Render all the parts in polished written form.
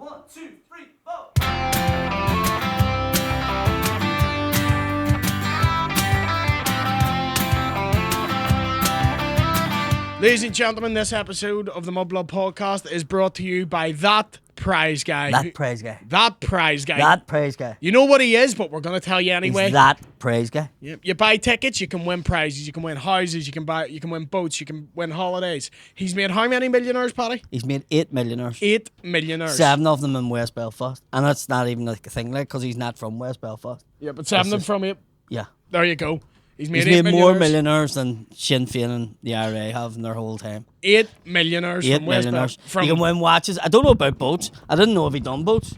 1, 2, 3, 4. Ladies and gentlemen, this episode of the Mudblood podcast is brought to you by that prize guy. That prize guy. That prize guy. That prize guy. You know what he is, but we're going to tell you anyway. He's that prize guy. You buy tickets, you can win prizes, you can win houses, you can win boats, you can win holidays. He's made how many millionaires, Paddy? He's made 8 millionaires. 8 millionaires. 7 of them in West Belfast. And that's not even like a thing, like, because he's not from West Belfast. Yeah, but 7 of them from it. Yeah. There you go. He's made more millionaires than Sinn Féin and the IRA have in their whole time. 8 millionaires 8 from West millionaires. Belfast. You can win watches. I don't know about boats. I didn't know if he done boats.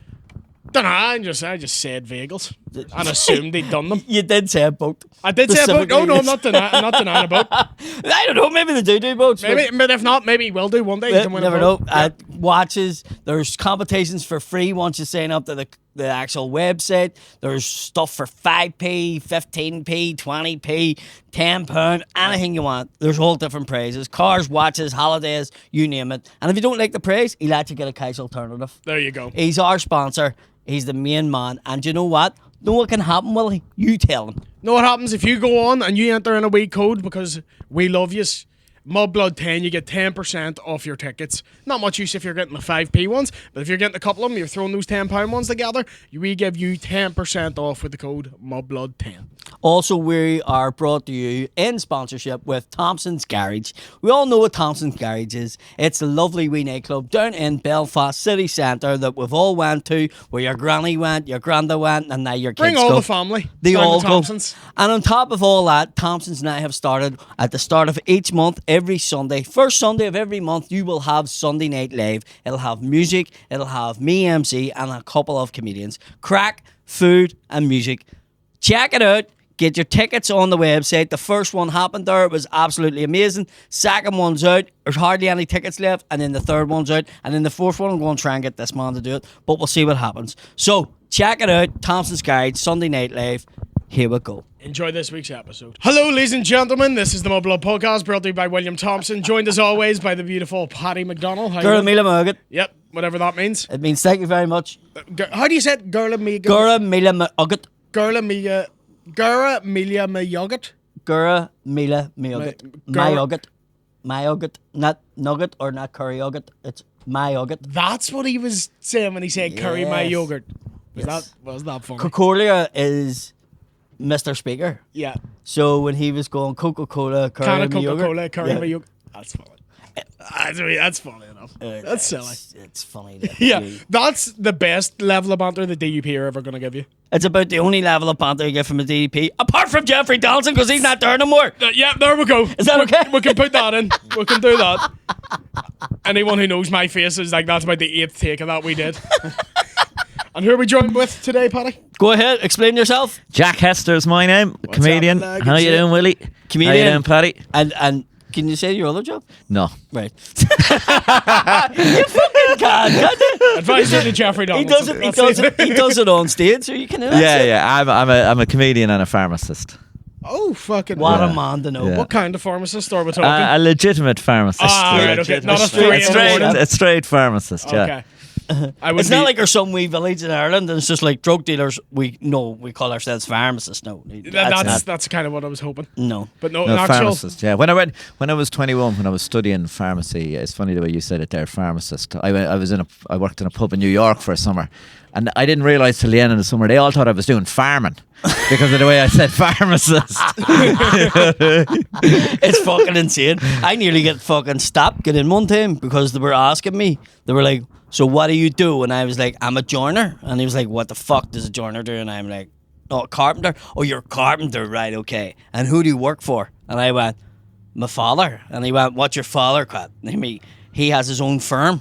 Dunno, I just said vehicles and assumed he'd done them. You did say a boat. I did say a boat. No, I'm not denying a boat. I don't know. Maybe they do boats. Maybe, but if not, maybe he will do one day. He can win never a boat. know. Watches. There's competitions for free once you sign up to the actual website. There's stuff for 5p, 15p, 20p, £10, anything you want. There's all different prizes. Cars, watches, holidays, you name it. And if you don't like the prize, he'll let you get a cash alternative. There you go. He's our sponsor. He's the main man. And you know what? Know what can happen, Willie? You tell him. Know what happens if you go on and you enter in a wee code because we love yous? Mudblood 10, you get 10% off your tickets. Not much use if you're getting the 5p ones, but if you're getting a couple of them, you're throwing those £10 ones together, we give you 10% off with the code Mudblood 10. Also, we are brought to you in sponsorship with Thompson's Garage. We all know what Thompson's Garage is. It's a lovely wee nightclub down in Belfast city centre that we've all went to, where your granny went, your granda went, and now your kids Bring all go. the family. They down all to go. Thompson's. And on top of all that, Thompson's now have started at the start of each month, every Sunday. First Sunday of every month, you will have Sunday Night Live. It'll have music, it'll have me MC, and a couple of comedians. Crack, food, and music. Check it out. Get your tickets on the website. The first one happened there. It was absolutely amazing. Second one's out. There's hardly any tickets left. And then the third one's out. And then the fourth one, I'm going to try and get this man to do it. But we'll see what happens. So, check it out. Thompson's Guide, Sunday Night Live. Here we go. Enjoy this week's episode. Hello, ladies and gentlemen. This is the Mudblood podcast brought to you by William Thompson. Joined as always by the beautiful Paddy McDonnell. How Gura you Mila Mugget. Yep, whatever that means. It means thank you very much. How do you say it? Gura Mila Mugget. Gura Mila Mugget. Gura Mila Mugget. My Ugget. My Ugget. Not nugget or not curry Ugget. It's my Ugget. That's what he was saying when he said curry my yogurt. Was that funny? Coca-Cola is Mr. Speaker. Yeah. So when he was going Coca-Cola, curry Can of my yogurt. Coca-Cola, curry my yogurt. That's funny. That's funny enough. That's silly. It's funny. Though. Yeah, that's the best level of banter the DUP are ever going to give you. It's about the only level of banter you get from a DDP, apart from Jeffrey Donaldson, because he's not there no more. Yeah, there we go. Is that okay? We can put that in. We can do that. Anyone who knows my face is like, that's about the 8th take of that we did. And who are we joined with today, Paddy? Go ahead, explain yourself. Jack Hester is my name, comedian. How you doing, Willie? Comedian. How you doing, Paddy? And can you say your other job? No. Right. You fucking can't you? Advisor to Jeffrey Donaldson. He does it on stage, so you can. Yeah. I'm a comedian and a pharmacist. Oh, fucking. What a man to know. Yeah. What kind of pharmacist are we talking? A legitimate pharmacist. Right, okay. Not a straight pharmacist, yeah. Okay. It's not like there's some wee village in Ireland and it's just like drug dealers. We call ourselves pharmacists. No, that's kind of what I was hoping. No, but no actual pharmacist. Yeah, when I was 21, when I was studying pharmacy, it's funny the way you said it there, pharmacist. I worked in a pub in New York for a summer, and I didn't realise till the end of the summer they all thought I was doing farming because of the way I said pharmacist. It's fucking insane. I nearly get fucking stopped getting one time because they were asking me. They were like, so what do you do? And I was like, I'm a joiner. And he was like, what the fuck does a joiner do? And I'm like, oh, a carpenter? Oh, you're a carpenter, right, okay. And who do you work for? And I went, my father. And he went, what's your father got? And he has his own firm.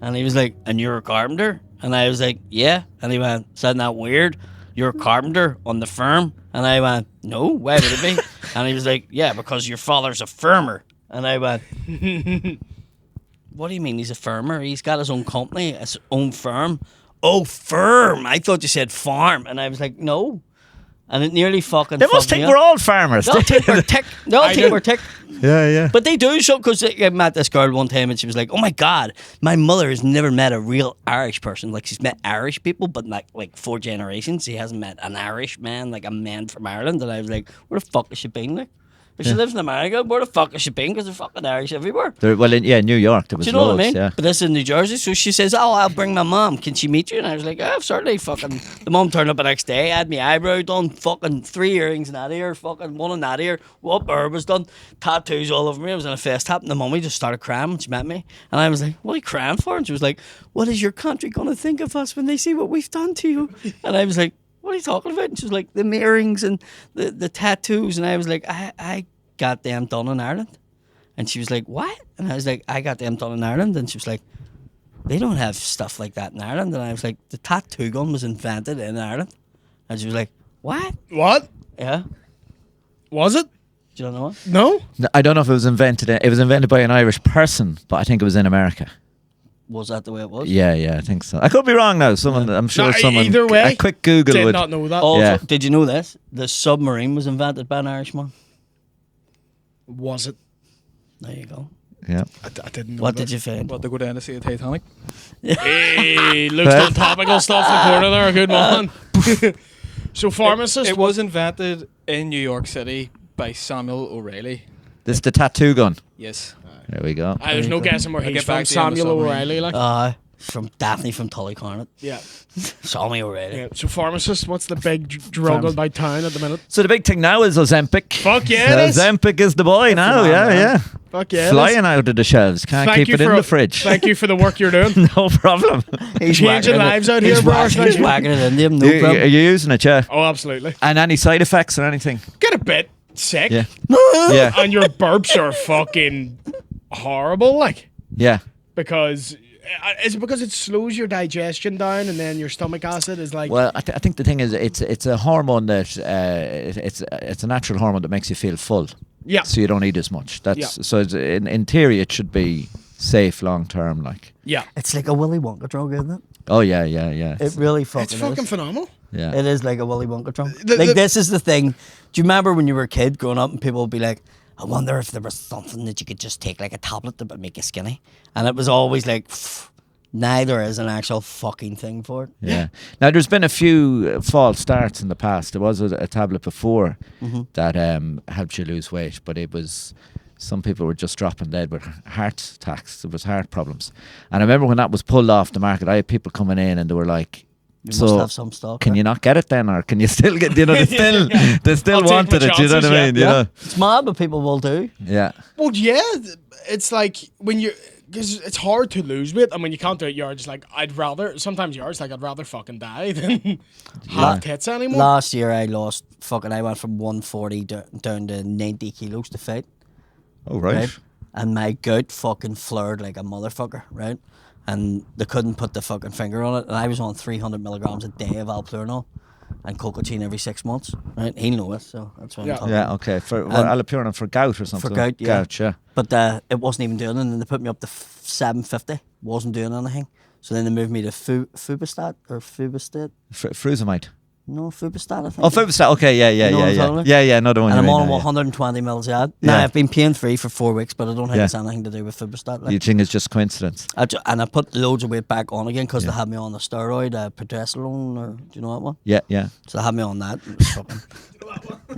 And he was like, and you're a carpenter? And I was like, yeah. And he went, isn't that weird? You're a carpenter on the firm? And I went, no, why would it be? And he was like, yeah, because your father's a firmer. And I went, what do you mean he's a firmer? He's got his own company, his own firm. Oh, firm. I thought you said farm. And I was like, no. and it nearly fucking. They must fucked me think up. we're all farmers. They all think we're tick. They all think we're tick. Yeah, yeah. But they do so because I met this girl one time and she was like, "Oh my god, my mother has never met a real Irish person. Like she's met Irish people, but like 4 generations. She hasn't met an Irish man, like a man from Ireland." And I was like, "Where the fuck has she been?" Like, but she lives in America. Where the fuck has she been? Because they're fucking Irish everywhere. In New York there was Do you know loads, what I mean? yeah. But this is in New Jersey. So she says, "Oh, I'll bring my mom. Can she meet you?" And I was like, "Oh, certainly." Fucking the mom turned up the next day, had my eyebrow done, fucking 3 earrings in that ear, fucking 1 in that ear, what hair was done, tattoos all over me. I was in a face tap, and the mummy just started crying when she met me. And I was like, "What are you crying for?" And she was like, "What is your country gonna think of us when they see what we've done to you?" And I was like, "What are you talking about?" And she was like, "The earrings and the tattoos." And I was like, I got them done in Ireland. And she was like, "What?" And I was like, "I got them done in Ireland." And she was like, "They don't have stuff like that in Ireland." And I was like, "The tattoo gun was invented in Ireland." And she was like, "What?" What? Yeah. Was it? Do you know what? No? I don't know if it was invented. It was invented by an Irish person, but I think it was in America. Was that the way it was? Yeah, I think so. I could be wrong now. I'm sure No, someone. either way, a quick Google Did would. not know that. Also, Yeah. did you know this? The submarine was invented by an Irishman. Was it? There you go. Yeah. I didn't know What that. did you find? But they go down to see the Titanic. Hey, Luke's done topical stuff in the corner there. Good one. So pharmacist. It was invented in New York City by Samuel O'Reilly. This is the tattoo gun. Yes. There we go. There's no guessing where I'll he's get from. back to you on the Samuel submarine. O'Reilly, like. From Daphne from Tullycornet. Yeah. Saw me already. Yeah. So pharmacist, what's the big drug about town at the minute? So the big thing now is Ozempic. Fuck yeah, it is. Ozempic is the boy now. the man, Yeah, man. yeah. Fuck yeah. it is. Flying out of the shelves. Can't Thank keep you it in for- the fridge. Thank you for the work you're doing. No problem. He's Changing whacking it. lives out here, He's bro. whacking- He's whacking it into him, no Are problem. you using it, yeah? Oh, absolutely. And any side effects or anything? Get a bit sick. Yeah. Yeah. And your burps are fucking horrible, like, Yeah. because is it because it slows your digestion down and then your stomach acid is like. Well, I think the thing is, it's a hormone that it's a natural hormone that makes you feel full. Yeah. So you don't eat as much. That's Yeah. so in theory it should be safe long term. Like. Yeah. It's like a Willy Wonka drug, isn't it? Oh yeah. It really It's fucking fucking is. phenomenal. Yeah. It is like a Willy Wonka drug. The- Like, the- this is the thing. Do you remember when you were a kid growing up and people would be like, "I wonder if there was something that you could just take, like a tablet that would make you skinny?" And it was always like, now there is an actual fucking thing for it. Yeah. Now there's been a few false starts in the past. There was a tablet before that helped you lose weight, but it was some people were just dropping dead with heart attacks. There was heart problems, and I remember when that was pulled off the market. I had people coming in and they were like, You "So must have some stock. can there. you not get it then, or can you still get? You know, they still I'll take wanted my it. You know what I chances, mean? You Yeah. know? It's mad, but people will do. Yeah. Well, yeah, it's like when you. Because it's hard to lose weight, and when you can't do it, you're just like, sometimes you're just like, I'd rather fucking die than have tits anymore. Last year I went from 140 down to 90 kilos to fight. Oh right. Right? And my gout fucking flared like a motherfucker, right? And they couldn't put the fucking finger on it. And I was on 300 milligrams a day of allopurinol and colchicine every 6 months, right? He'll know it, so that's what Yeah. I'm talking Yeah. about. Okay. For And- allopurinol for gout or something. gout, yeah. Gout. Yeah. But it wasn't even doing it, and then they put me up to 750. Wasn't doing anything. So then they moved me to Fubistat or Fubistat. Frusemide. No, Fubistat, I think. Oh, Fubistat. Okay. Yeah. You know what I'm talking about? Yeah. Another one. And you I'm mean on now, yeah. 120 mils ad. Now, Yeah. I've been pain free for 4 weeks, but I don't think Yeah. it's anything to do with Fubistat. You Like. think it's just coincidence? And I put loads of weight back on again because they had me on the steroid, progesterone, or do you know that one? Yeah. Yeah. So they had me on that. It was fucking.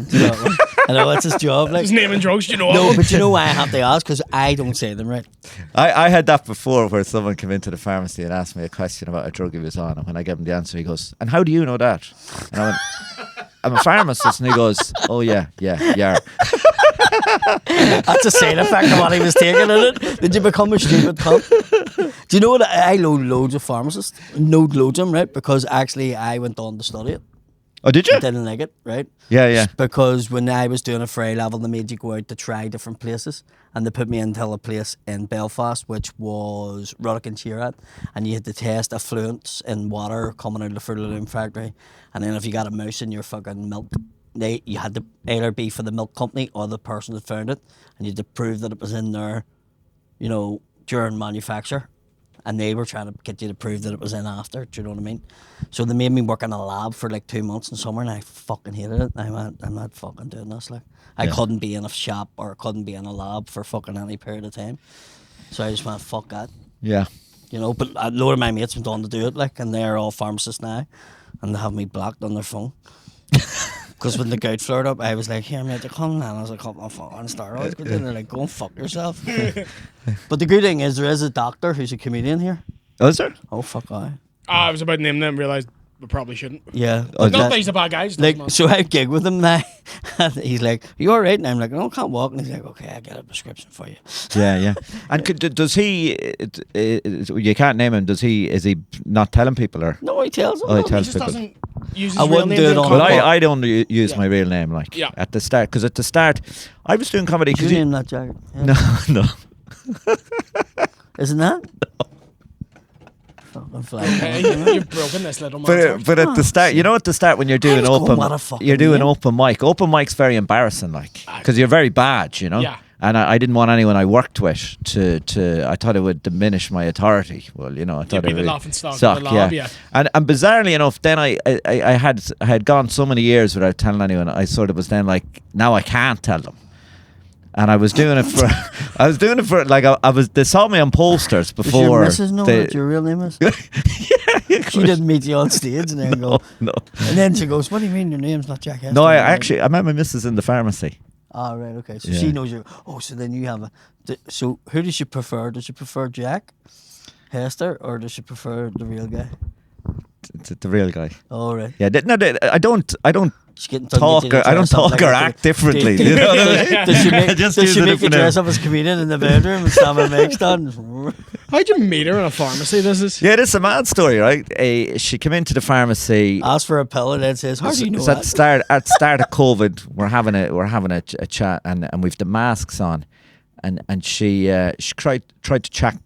Do you know that one? I know it's his job. Like. Just naming drugs, you know. No, but you know why I have to ask? Because I don't say them right. I had that before where someone came into the pharmacy and asked me a question about a drug he was on, and when I gave him the answer, he goes, "And how do you know that?" And I went, "I'm a pharmacist," and he goes, "Oh yeah. That's a side effect of what he was taking, isn't it? Did you become a stupid cunt? Do you know what? I know loads of pharmacists. Know loads of them, right? Because actually I went on to study it. Oh, did you? I didn't like it, right? Yeah. Because when I was doing a free level, they made you go out to try different places. And they put me into a place in Belfast, which was Ruddock and Sheeran. And you had to test effluents in water coming out of the Fruit of the Loom factory. And then if you got a mouse in your fucking milk, you had to either be for the milk company or the person that found it. And you had to prove that it was in there, during manufacture. and they were trying to get you to prove that it was in after. Do you know what I mean? So they made me work in a lab for like 2 months in summer, and I fucking hated it. I went, I'm not fucking doing this. Like, I couldn't be in a shop or I couldn't be in a lab for fucking any period of time. So I just went, fuck that. Yeah. You know, but a load of my mates went on to do it, like, and they're all pharmacists now, and they have me blocked on their phone. Because when the gout flared up, I was like, here, mate, they're coming, and I was like, I'm fucking steroids. And they're like, go and fuck yourself. But the good thing is, there is a doctor who's a comedian here. Oh, is there? Oh, fuck, aye. I was about to name them, realised we probably shouldn't. Yeah. Not that he's a bad guy. Like, so I gig with him now, and he's like, "Are you all right?" And I'm like, "No, I can't walk." And he's like, "Okay, I get a prescription for you." Yeah. And does he? You can't name him. Does he? Is he not telling people or? No, he tells them. Oh, he He tells just people. doesn't use his I real wouldn't name. do it in on- Well, comedy. I don't use Yeah. my real name like Yeah. at the start, because at the start I was doing comedy. Is your name that jacket? Yeah. No. Isn't that? Fucking flag. Hey, you've broken this little monster. But at the start, you know, at the start when you're doing was going, open, what a fucking you're doing name. open mic. Open mic's very embarrassing, like, because you're very bad, you know. Yeah. And I didn't want anyone I worked with to. I thought it would diminish my authority. Well, you know, I thought be it the would laughing stock of the lab, yeah. And bizarrely enough, then I had gone so many years without telling anyone. I sort of was then like, now I can't tell them. And I was doing it for, like I was. They saw me on posters Does before. your missus know they- what your real name is? yeah, She didn't meet you on stage, and then go. No. And then she goes, "What do you mean your name's not Jack Hester?" No, I met my missus in the pharmacy. Oh, right, okay. So Yeah. she knows you. Oh, so then you have a. So who does she prefer? Does she prefer Jack Hester, or does she prefer the real guy? The real guy. Oh, right. Yeah, I don't She's getting talk or act differently. You know what I mean? Does she make, Just does use she a make you different dress name. up as a comedian in the bedroom and stand with mics on? How'd you meet her in a pharmacy? This is. Yeah, this is a mad story, right? She came into the pharmacy. Ask for a pill and then says, "How do you know So at that?" the start of COVID, we're having a chat, and we've the masks on, and she tried to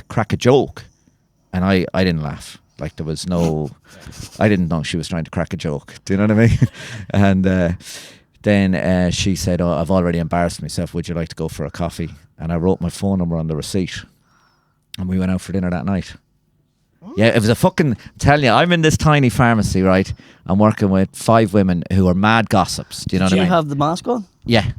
crack a joke, and I didn't laugh. Like, there was no, I didn't know she was trying to crack a joke. Do you know what I mean? And then she said, "Oh, I've already embarrassed myself. Would you like to go for a coffee?" And I wrote my phone number on the receipt, and we went out for dinner that night. Yeah, it was a fucking. Tell you, I'm in this tiny pharmacy, right? I'm working with 5 women who are mad gossips. Do you know Do what I you mean? have the mask on? Yeah.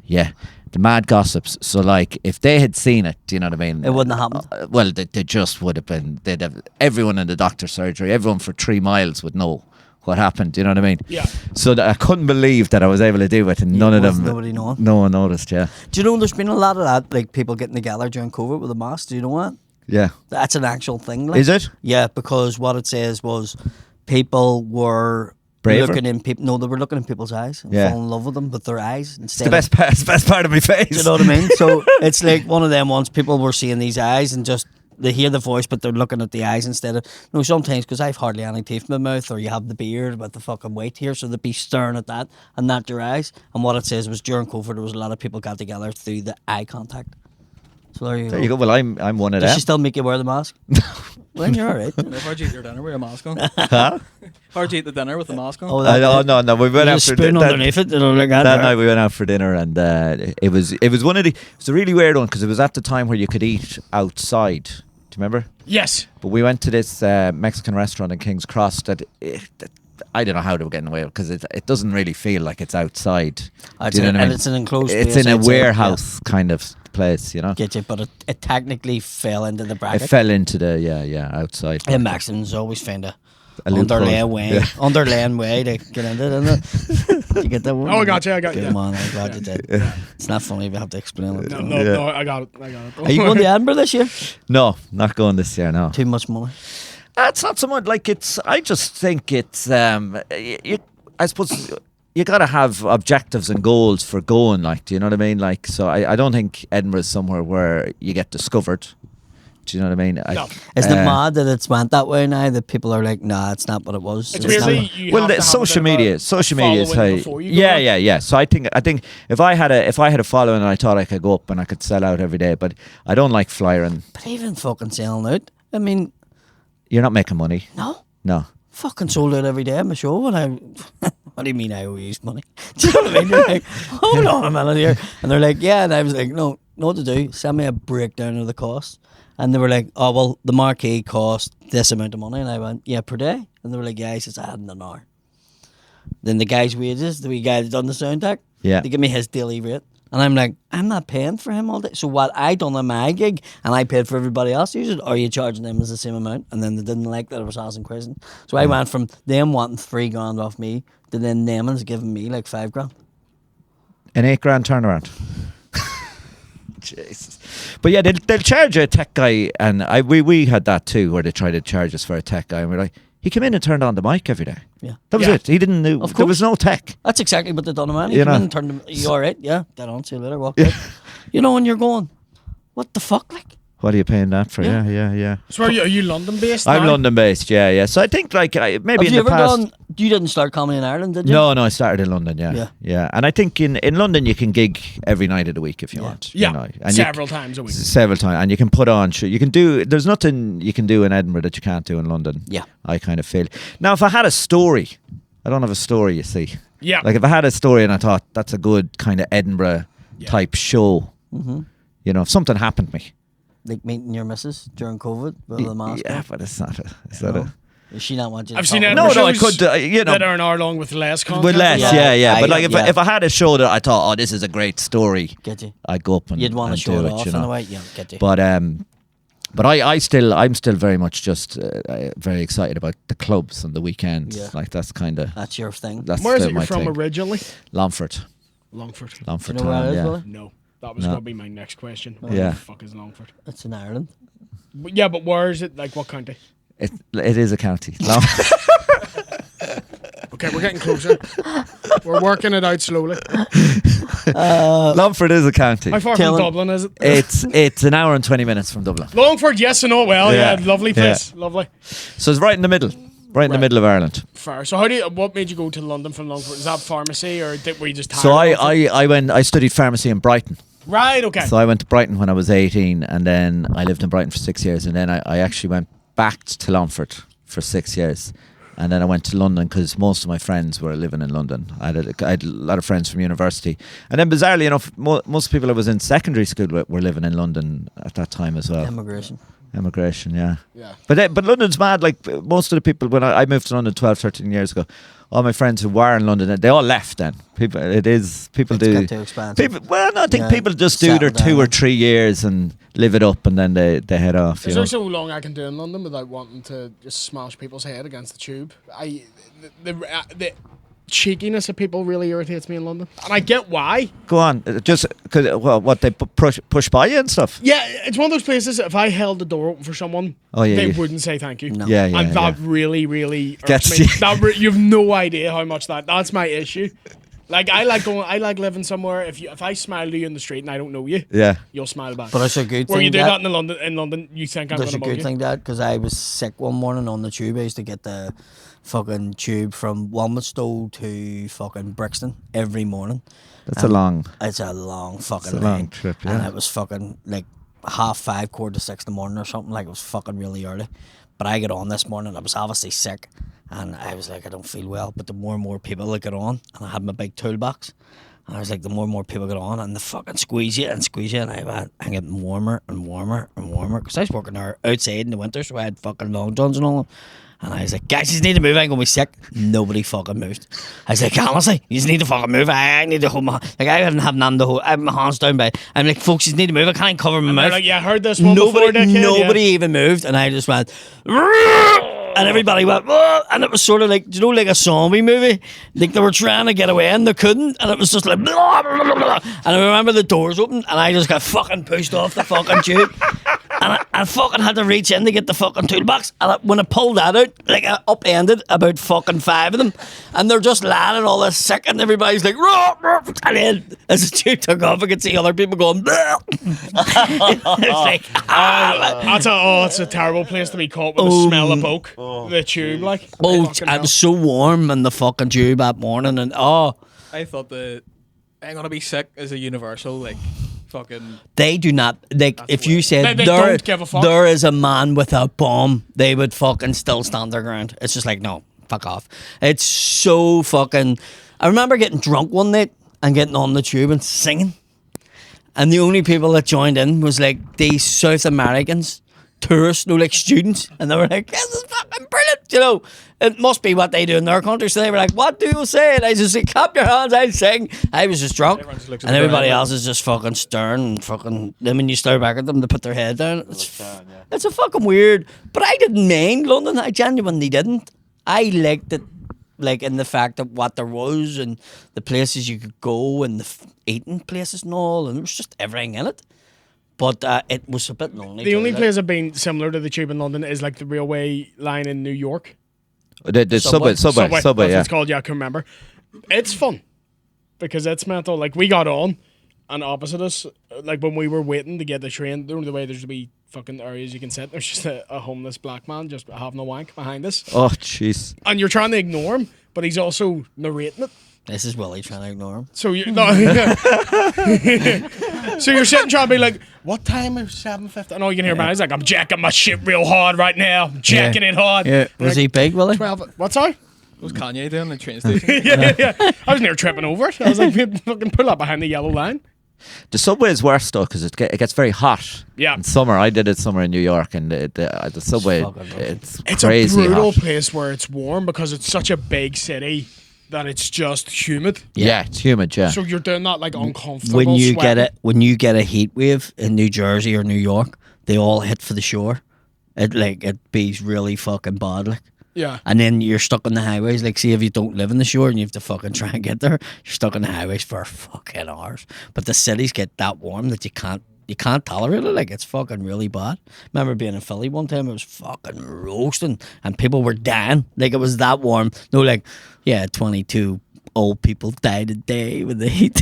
The mad gossips. So, like, if they had seen it, do you know what I mean? It wouldn't have happened. Well, they just would have been. They'd have everyone in the doctor's surgery. Everyone for 3 miles would know what happened. Do you know what I mean? Yeah. So I couldn't believe that I was able to do it, and none of was them. nobody knowing? No one noticed. Yeah. Do you know there's been a lot of that, like people getting together during COVID with a mask? Do you know that? Yeah. That's an actual thing. Like. Is it? Yeah, because what it says was people were Braver? looking in people. No, they were looking in people's eyes and Yeah. falling in love with them with their eyes instead. The best part of my face. Do you know what I mean? So it's like one of them ones. People were seeing these eyes and just they hear the voice, but they're looking at the eyes instead of. No, sometimes because I've hardly any teeth in my mouth, or you have the beard with the fucking weight here, so they'd be staring at that and not your eyes. And what it says was during COVID, there was a lot of people got together through the eye contact. So there you There go. you go. Well, I'm one of Does them. she still make you wear the mask? Well, you're all right. How'd you eat your dinner with a mask on? Huh? How'd you eat the dinner with the mask on? Oh, No. We went a out for spoon that- underneath it. It'll look at That her. night we went out for dinner, and it was one of the. It was a really weird one because it was at the time where you could eat outside. Do you remember? Yes. But we went to this Mexican restaurant in King's Cross that I don't know how they were getting away with, because it doesn't really feel like it's outside. It's Do you know in- what I and mean? it's an enclosed It's space in a outside, warehouse kind of place, you know. Get you, but it technically fell into the It bracket. fell into the outside. And Mexicans always find a loophole. underlaying way to get into it, isn't it? You get that one? Oh, I got you. Good man, I'm glad you did. It's not funny if you have to explain it. No, I got it. Are you going to Edinburgh this year? No, not going this year. No, Too much money. it's not so much like it's. I just think it's. I suppose you got to have objectives and goals for going. Like, do you know what I mean? Like, so I don't think Edinburgh is somewhere where you get discovered. Do you know what I mean? No. Isn't it mad that it's went that way now? That people are like, nah, it's not what it was. It's It's weirdly not- you Well, have to have a social bit of media, a social media is how. following before you go on. Yeah. So I think if I had a following and I thought I could go up and I could sell out every day, but I don't like flyering. But even fucking selling out. I mean, You're not making money. no. No. Fucking sold out every day at my show, and I. What do you mean I owe you money? Do you know what I mean? You're like, hold on a minute here, and they're like, yeah, and I was like, no, know what to do? Send me a breakdown of the cost. And they were like, oh, well, the marquee cost this amount of money. And I went, yeah, per day? And they were like, yeah, he says, I had in an hour. Then the guy's wages, the wee guy that done the sound tech, Yeah. they give me his daily rate. And I'm like, I'm not paying for him all day. So what I done on my gig, and I paid for everybody else, are you charging them as the same amount? And then they didn't like that I was asking questions. So I went from them wanting $3,000 off me to then them giving me like $5,000. An $8,000 turnaround. Jesus. But yeah, they'll charge a tech guy, and we had that too, where they tried to charge us for a tech guy, and we're like, he came in and turned on the mic every day. Yeah. That was it. He didn't know. Of There was course. no tech. That's exactly what they done, man. You You come know. in and turn them, you alright? Yeah, get on, see you later, walk out. You know, and you're going, what the fuck, like? What are you paying that for? Yeah. Yeah. So are you London based? I'm now? London based, yeah. So I think maybe Have in you the ever past. done, you didn't start comedy in Ireland, did you? No, I started in London, yeah. And I think in London you can gig every night of the week if you want. Yeah, you know. And several times a week. Several times, and you can put on. You can do. There's nothing you can do in Edinburgh that you can't do in London. Yeah. I kind of feel. Now, if I had a story, I don't have a story. You see. Yeah. Like if I had a story and I thought that's a good kind of Edinburgh type show. Mm-hmm. You know, if something happened to me. Like meeting your missus during COVID with the mask Yeah, on? but it's not. Is No. that a? Does she not want you to I've seen talk Edinburgh about No, I shows could. You know. that are an hour long with less content. With less, Yeah. yeah. But like Yeah. if I had a show that I thought, oh, this is a great story, it? Get you? I'd go up and You'd want to and show do it off you in know. a way? Yeah, get you. But I'm still very much just very excited about the clubs on the weekend. Yeah. Like that's kind of That's your thing. that's Where is still it my you're from thing. originally? Longford, Longford. Longford Do you know where town. it is, Yeah. Willie? No, that was No. going to be my next question. Where Yeah. the fuck is Longford? It's in Ireland. But yeah, but where is it? Like what county? It is a county. Okay, we're getting closer. We're working it out slowly. Longford is a county. How far Tell from him. Dublin is it? It's an hour and 20 minutes from Dublin. Longford, yes and no. Well, yeah, Yeah. lovely place, lovely. So it's right in the middle. Right in the Right. middle of Ireland. Fair. So what made you go to London from Longford? Is that Farm-Acy or were you just tired? So of Longford? I studied pharmacy in Brighton. Right. Okay. So I went to Brighton when I was 18, and then I lived in Brighton for 6 years, and then I actually went back to Longford for 6 years, and then I went to London because most of my friends were living in London. I had a lot of friends from university, and then bizarrely enough, most people I was in secondary school were living in London at that time as well. Immigration, yeah. Yeah. But London's mad. Like most of the people, when I moved to London 12, 13 years ago, all my friends who were in London, they all left then. People It's do. got too expensive. People, well, no, I think Yeah, people just do their settle 2 or down. 3 years and live it up, and then they head off. Is You there know? so long I can do in London without wanting to just smash people's head against the tube? The cheekiness of people really irritates me in London, and I get why. Go on, just because what they push by you and stuff. Yeah, it's one of those places. If I held the door open for someone, Oh, yeah, they yeah. wouldn't say thank you. No. Yeah, yeah, and that yeah. really, really irks Gets me. you. You've no idea how much that's my issue. Like I like living somewhere. If I smile to you in the street and I don't know you, Yeah. you'll smile back. But it's a good Where thing. you do that- that in London, you think I'm That's going a to mug good you. thing, Dad, because I was sick one morning on the tube. I used to get the fucking tube from Walthamstow to fucking Brixton every morning. That's a long. It's a long fucking It's a long line. trip, And yeah. it was fucking like 5:30, 4:45 in the morning or something. Like it was fucking really early. But I got on this morning. I was obviously sick, and I was like, I don't feel well. But the more and more people that got on, and I had my big toolbox. And I was like, the more and more people got on, and they fucking squeeze you, and I'm getting warmer and warmer and warmer. Because I was working there outside in the winter, so I had fucking long johns and all. And I was like, guys, you just need to move. I'm going to be sick. Nobody fucking moved. I was like, honestly, you just need to fucking move. I need to hold my... Like, I didn't have none to hold. I have my hands down by... I'm like, folks, you just need to move. I can't cover my And they're mouth. like, yeah, I heard this one before, Nobody dickhead. nobody Yeah. even moved. And I just went... And everybody went... "Whoa," and it was sort of like, do you know, like a zombie movie? Like, they were trying to get away and they couldn't. And it was just like... Blah, blah, blah, blah. And I remember the doors opened and I just got fucking pushed off the fucking tube. And I fucking had to reach in to get the fucking toolbox. And when I pulled that out, like I upended about fucking 5 of them. And they're just lying and all this sick. And everybody's like, "Rah, rah." And then as the tube took off, I could see other people going, "Blah." It's like, It's a terrible place to be caught with the smell of poke. The tube, like. Fucking I hell. was so warm in the fucking tube that morning. And I thought the I'm gonna be sick is a universal like fucking. they do not, like, if you said They there, don't give a fuck. there is a man with a bomb, they would fucking still stand their ground. It's just like, no, fuck off. It's so fucking... I remember getting drunk one night and getting on the tube and singing. And the only people that joined in was like these South Americans, tourists, no, like students, and they were like, "This is fucking brilliant," you know. It must be what they do in their country. So they were like, "What do you say?" And I just said, "Clap your hands." I sing. I was just drunk, Everyone just looks at and the everybody ground. else is just fucking staring and fucking. Then when you stare back at them, they put their head down. It's a fucking weird. But I didn't mind London. I genuinely didn't. I liked it, like in the fact of what there was and the places you could go and the eating places and all, and there was just everything in it. But it was a bit lonely. The too, only like. place I've been similar to the tube in London is like the railway line in New York. The subway, That's yeah. what it's called. Yeah, I can remember. It's fun because it's mental. Like we got on, and opposite us, like when we were waiting to get the train, the only way there's to be fucking areas you can sit. There's just a homeless black man just having a wank behind us, Oh, jeez. and you're trying to ignore him, but he's also narrating it. This is Willie trying to ignore him. So you're no, so you're sitting trying to be like, what time is 7:50? And all you can hear about is like, I'm jacking my shit real hard right now. I'm jacking it hard. Yeah. Was Like, he big, Willie? 12. What's that? What was Kanye doing in the train station? Yeah. I was near tripping over it. I was like, fucking pull up behind the yellow line. The subway is worse though because it gets very hot. Yeah. In summer, I did it summer in New York, and the subway, fucking rough. it's It's crazy a brutal hot. place where it's warm because it's such a big city that it's just humid. Yeah, it's humid. Yeah. So you're doing that like uncomfortable. When you get sweating. it, when you get a heat wave in New Jersey or New York, they all hit for the shore. It be really fucking bad, like. Yeah. And then you're stuck on the highways. Like, see if you don't live in the shore and you have to fucking try and get there, you're stuck on the highways for fucking hours. But the cities get that warm that you can't tolerate it. Like, it's fucking really bad. Remember being in Philly one time, it was fucking roasting and people were dying. Like, it was that warm. No, like, yeah, 22 old people died a day with the heat.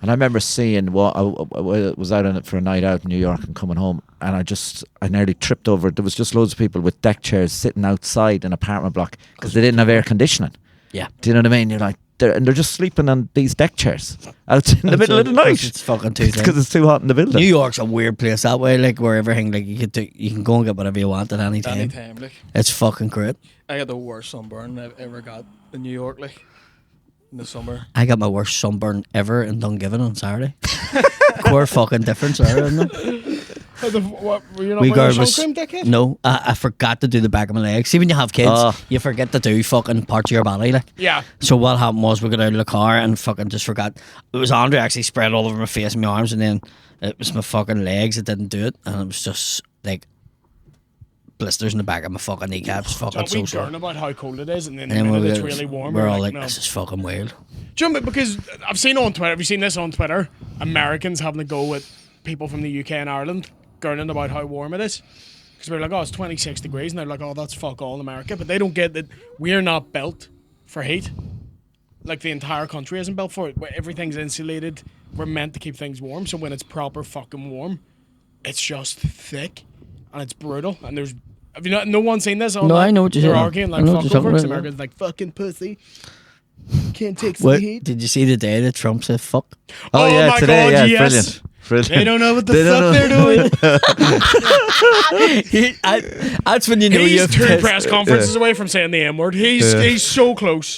And I remember seeing what I was out on it for a night out in New York and coming home, and I nearly tripped over. There was just loads of people with deck chairs sitting outside an apartment block because they didn't have air conditioning. Yeah. Do you know what I mean? You're like, they're just sleeping on these deck chairs out in the middle of the night. It's fucking too because it's too hot in the building. New York's a weird place that way, like where everything, like you can go and get whatever you want at any time. Anytime, like. It's fucking great. I got the worst sunburn I've ever got in New York, like, in the summer. I got my worst sunburn ever in Dungiven on Saturday. Core fucking difference, isn't it? What, were you not We wearing got sun cream, dickhead? no, I forgot to do the back of my legs. See, when you have kids, Oh. you forget to do fucking parts of your body, like. Yeah. So what happened was we got out of the car and fucking just forgot. It was Andre actually spread all over my face and my arms, and then it was my fucking legs that didn't do it, and it was just like blisters in the back of my fucking kneecaps. Fucking Don't so be sore. darn about how cold it is, and then And the then minute we it's were, really warm, we're you're all like, no. this is fucking wild. Do you know, because I've seen on Twitter, have you seen this on Twitter? Americans having to go with people from the UK and Ireland, gurning about how warm it is. Because we're like, oh, it's 26 degrees, and they're like, oh, that's fuck all in America. But they don't get that we're not built for heat. Like, the entire country isn't built for it. Where everything's insulated. We're meant to keep things warm, so when it's proper fucking warm, it's just thick, and it's brutal. And there's, have you not, no one seen this? No, I know what you're They're saying. arguing I like know what fuck you're over, talking because about, yeah. America's like, fucking pussy. Can't take some What heat. did you see the day that Trump said fuck? Oh, yeah, my today, God, yeah, yes. brilliant. Brilliant. They don't know what the They don't fuck know. they're doing. That's when you know He's you've two pissed. press conferences away from saying the M word. He's so close.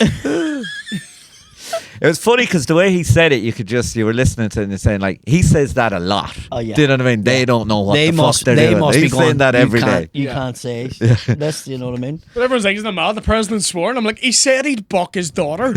It was funny because the way he said it, you were listening to it and you're saying, like, he says that a lot. Oh, yeah. Do you know what I mean? They don't know what They the must. fuck they're They doing. must be He's going. saying that you every can't- day. You can't say this. You know what I mean? But everyone's like, isn't it mad? The president swore. And I'm like, he said he'd buck his daughter.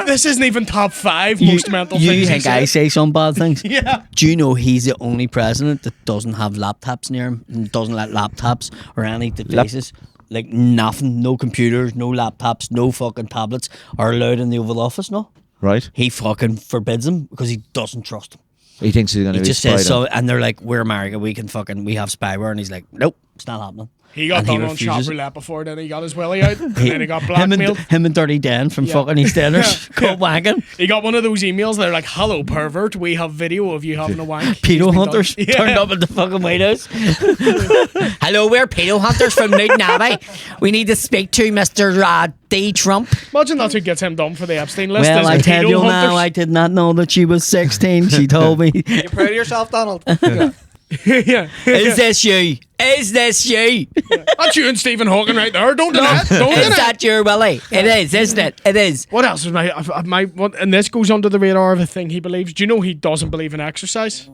This isn't even top 5 most mental you things he think I said. say some bad things? Yeah. Do you know he's the only president that doesn't have laptops near him and doesn't let laptops or any devices? Like nothing, no computers, no laptops, no fucking tablets are allowed in the Oval Office, no? Right? He fucking forbids them because he doesn't trust them. He thinks he's going to He be just spied says on. so, and they're like, we're America, we have spyware, and he's like, nope, it's not happening. He got And done on refuses shop it. roulette before, then he got his willy out, and then he got blackmailed. Him and Dirty Dan from fucking EastEnders Yeah. go wanking. He got one of those emails. They're like, "Hello, pervert. We have video of you having a wank." Pedo He's been hunters done. turned up at the fucking White House. Hello, we're pedo hunters from Newton Abbey. We need to speak to Mr. D. Trump. Imagine that's who gets him done for the Epstein list. Well, is I the tell pedo you now, hunters. I did not know that she was 16. She told me. You proud of yourself, Donald? yeah. Is this you? Is this you? That's you and Stephen Hawking right there. Don't do that. Don't do Is that. that your Willie? It is, isn't it? It is. What else is and this goes under the radar of a thing he believes. Do you know he doesn't believe in exercise?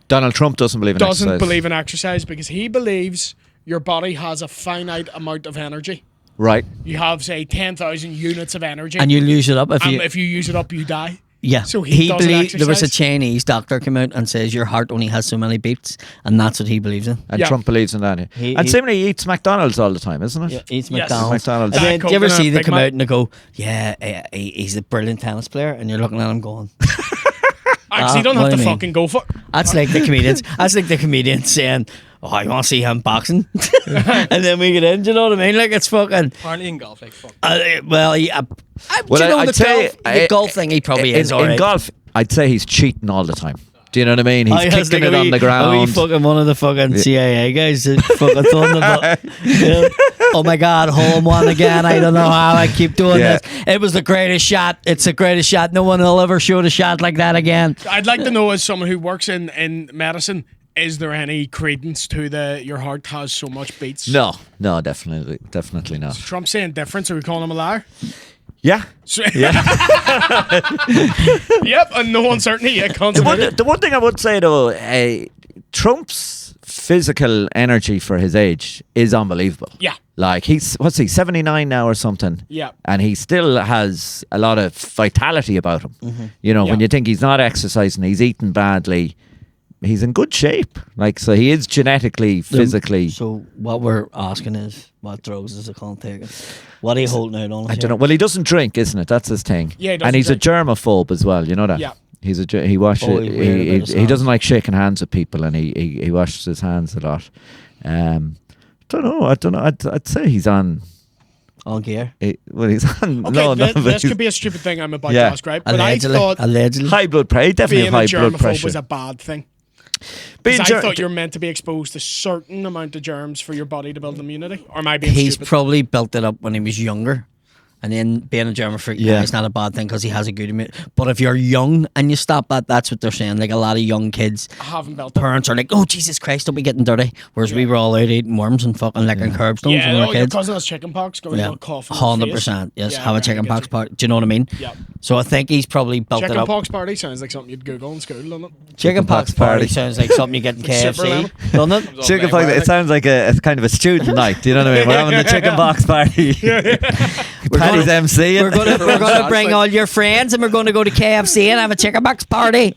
Donald Trump doesn't believe in Doesn't exercise. believe in exercise because he believes your body has a finite amount of energy. Right. You have, say, 10,000 units of energy. And you lose it up if and you. if you use it up, you die. Yeah. So he doesn't believed there was a exercise? Chinese doctor come out and says your heart only has so many beats, and that's what he believes in. And Yeah. Trump believes in that. He- and he- similarly, he eats McDonald's all the time, isn't it? Yeah, eats Yes. McDonald's. McDonald's. And then, do you ever Coke see and a they Big come Mac. out and they go, yeah, he's a brilliant tennis player, and you're looking at him going, Actually, you don't what have do to you mean? fucking go for it. that's like the comedians. That's like the comedians saying, oh, you want to see him boxing? And then we get in, do you know what I mean? Like, it's fucking, Apparently in golf, like fuck. well, yeah. Well, Do you know I'd the say golf, the golf thing, he probably is all in right. golf, I'd say he's cheating all the time. Do you know what I mean? He's Oh, he has kicking like it a on wee- the A wee ground. fucking one of the fucking CIA guys that fucking throwing the ball. Yeah. Oh my God, hole in one again. I don't know how I keep doing Yeah. this. It was the greatest shot. It's the greatest shot. No one will ever shoot a shot like that again. I'd like to know, as someone who works in medicine, is there any credence to your heart has so much beats? No, definitely not. Trump saying different, so we calling him a liar? Yeah. So- Yep, and no uncertainty. Yeah, The one thing I would say though, Trump's physical energy for his age is unbelievable. Yeah. Like he's 79 now or something. Yeah. And he still has a lot of vitality about him. You know, when Yeah. you think he's not exercising, he's eating badly, he's in good shape. Like, so he is genetically, physically. So what we're asking is, what drugs is the cunt taking? What are you holding out on? I don't know. Well, he doesn't drink, isn't it? That's his thing. Yeah, he doesn't and he's drink. a germaphobe as well. You know that. Yeah. He's he washes. Oh, he's weird about his he hands. doesn't like shaking hands with people, and he washes his hands a lot. Don't know. I'd say he's on. On gear. Well, he's on. Okay, no, this but could be a stupid thing I'm about Yeah. to ask, right? But Allegedly. I thought Allegedly. high blood pressure. Definitely being have a high blood germaphobe pressure. was a bad thing. Being 'Cause ger- I thought you're meant to be exposed to certain amount of germs for your body to build immunity. Or am I being He's stupid? probably built it up when he was younger. And then being a germ freak, Yeah. yeah, it's not a bad thing because he has a good immune. But if you're young and you stop that, that's what they're saying. Like a lot of young kids, I haven't built it. parents are like, "Oh Jesus Christ, don't be getting dirty." Whereas we were all out eating worms and fucking licking curbstones Yeah, when we were oh, your kids. cousin has chicken pox. Going Yeah, to cough. 100%. Yes, Yeah, have a right, I chicken get pox you. party. Do you know what I mean? Yeah. So I think he's probably built it Chicken up. pox party sounds like something you'd Google in school, doesn't it? Chicken pox party sounds like something you get in Super KFC, lemon. doesn't it? Chicken pox. It sounds like a kind of a student night. Do you know what I mean? We're having the chicken box party. Paddy's MC. We're gonna bring all your friends and we're gonna go to KFC and have a chicken box party.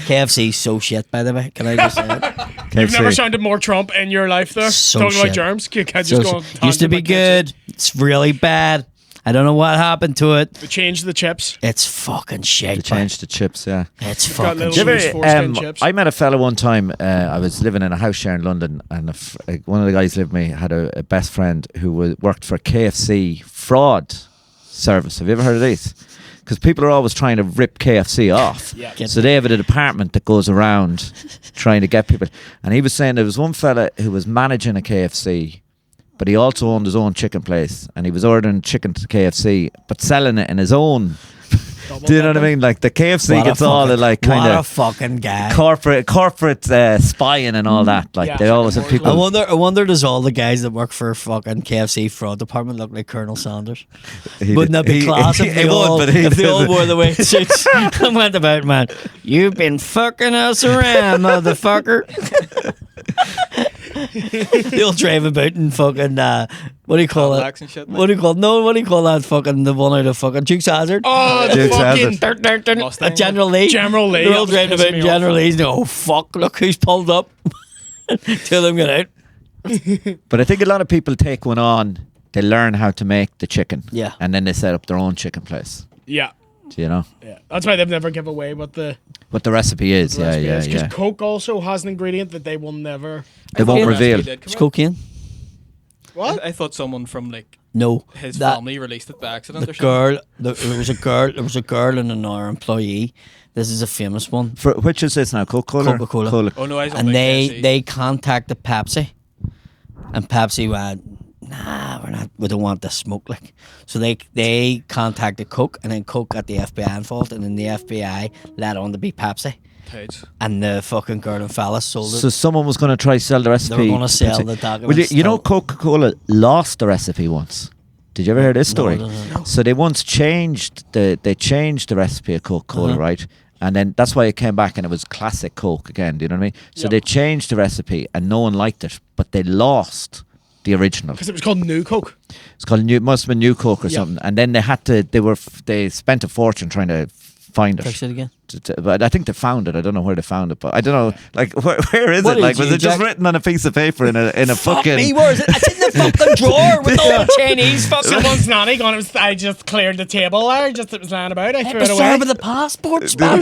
KFC's so shit, by the way. Can I just say it? You've never sounded more Trump in your life there. So Talking about shit. germs. You can't So just go. shit. Used to be good. It's really bad. I don't know what happened to it. They changed the chips. It's fucking shit. They changed the chips. Yeah. It's got fucking little shit. loose foreskin chips. I met a fella one time. I was living in a house share in London, and one of the guys lived with me had a best friend who worked for KFC fraud service. Have you ever heard of these? Because people are always trying to rip KFC off. Yeah. Get So they have a department that goes around trying to get people. And he was saying there was one fella who was managing a KFC, but he also owned his own chicken place, and he was ordering chicken to KFC, but selling it in his own. Do you know what I mean? Like the KFC What a gets all the fucking- like kind what a of fucking guy. corporate spying and all that. Like Yeah. they always have I people. wonder does all the guys that work for fucking KFC fraud department look like Colonel Sanders? He Wouldn't that did- be he- class he- if he they would, all, but he if they all doesn't. wore the white suits and went about, man, you've been fucking us around, motherfucker. They'll drive about and fucking, what do you call Cadillacs it? and shit, What do you call what do you call that fucking, the one out of fucking Duke's Hazard? Oh, the Dukes fucking Hazzard. Mustang. General Lee. General Lee, They're all that was driving pissing about me in off. General Lee's. Oh, fuck, look who's pulled up. Till them get out. But I think a lot of people take one on. They learn how to make the chicken. Yeah. And then they set up their own chicken place. Yeah. Do you know Yeah. That's why they've never give away what the what the recipe is? Yeah, recipe yeah, is. 'Cause yeah. Coke also has an ingredient that they will never. They won't Yeah, reveal. that's what he did It's come out. cocaine. What? I thought someone from like No. his that- family released it by accident The or something. girl, there was a girl and another employee. This is a famous one. For which is this now? Coca-Cola. Coca-Cola. Oh no, I was And they contacted Pepsi, and Pepsi went, nah, we don't want this smoke, like. So they contacted Coke, and then Coke got the FBI involved, and then the FBI let on to be Pepsi. Tides. and the fucking girl in Fallas sold it. So someone was going to try sell the recipe. They were gonna sell Pepsi. the documents Well, you know, till- Coca-Cola lost the recipe once. Did you ever hear this No, I story? don't know. So they once changed the recipe of Coca-Cola, Uh-huh. right? And then that's why it came back and it was classic Coke again. Do you know what I mean? So Yep. they changed the recipe and no one liked it, but they lost the original. Because it was called New Coke. It's called New, must have been New Coke or Yeah. something. And then they spent a fortune trying to find it. Fix it again. But I think they found it. I don't know where they found it, but I don't know. Like, where is What it? Like, did was you, it just Jack? written on a piece of paper in a Fuck fucking? me, where is it? It's in the fucking drawer with all the Chinese fucking. Someone's nanny gone. I just cleared the table there. Just it was lying about. I threw it away. Episode with the passports, man.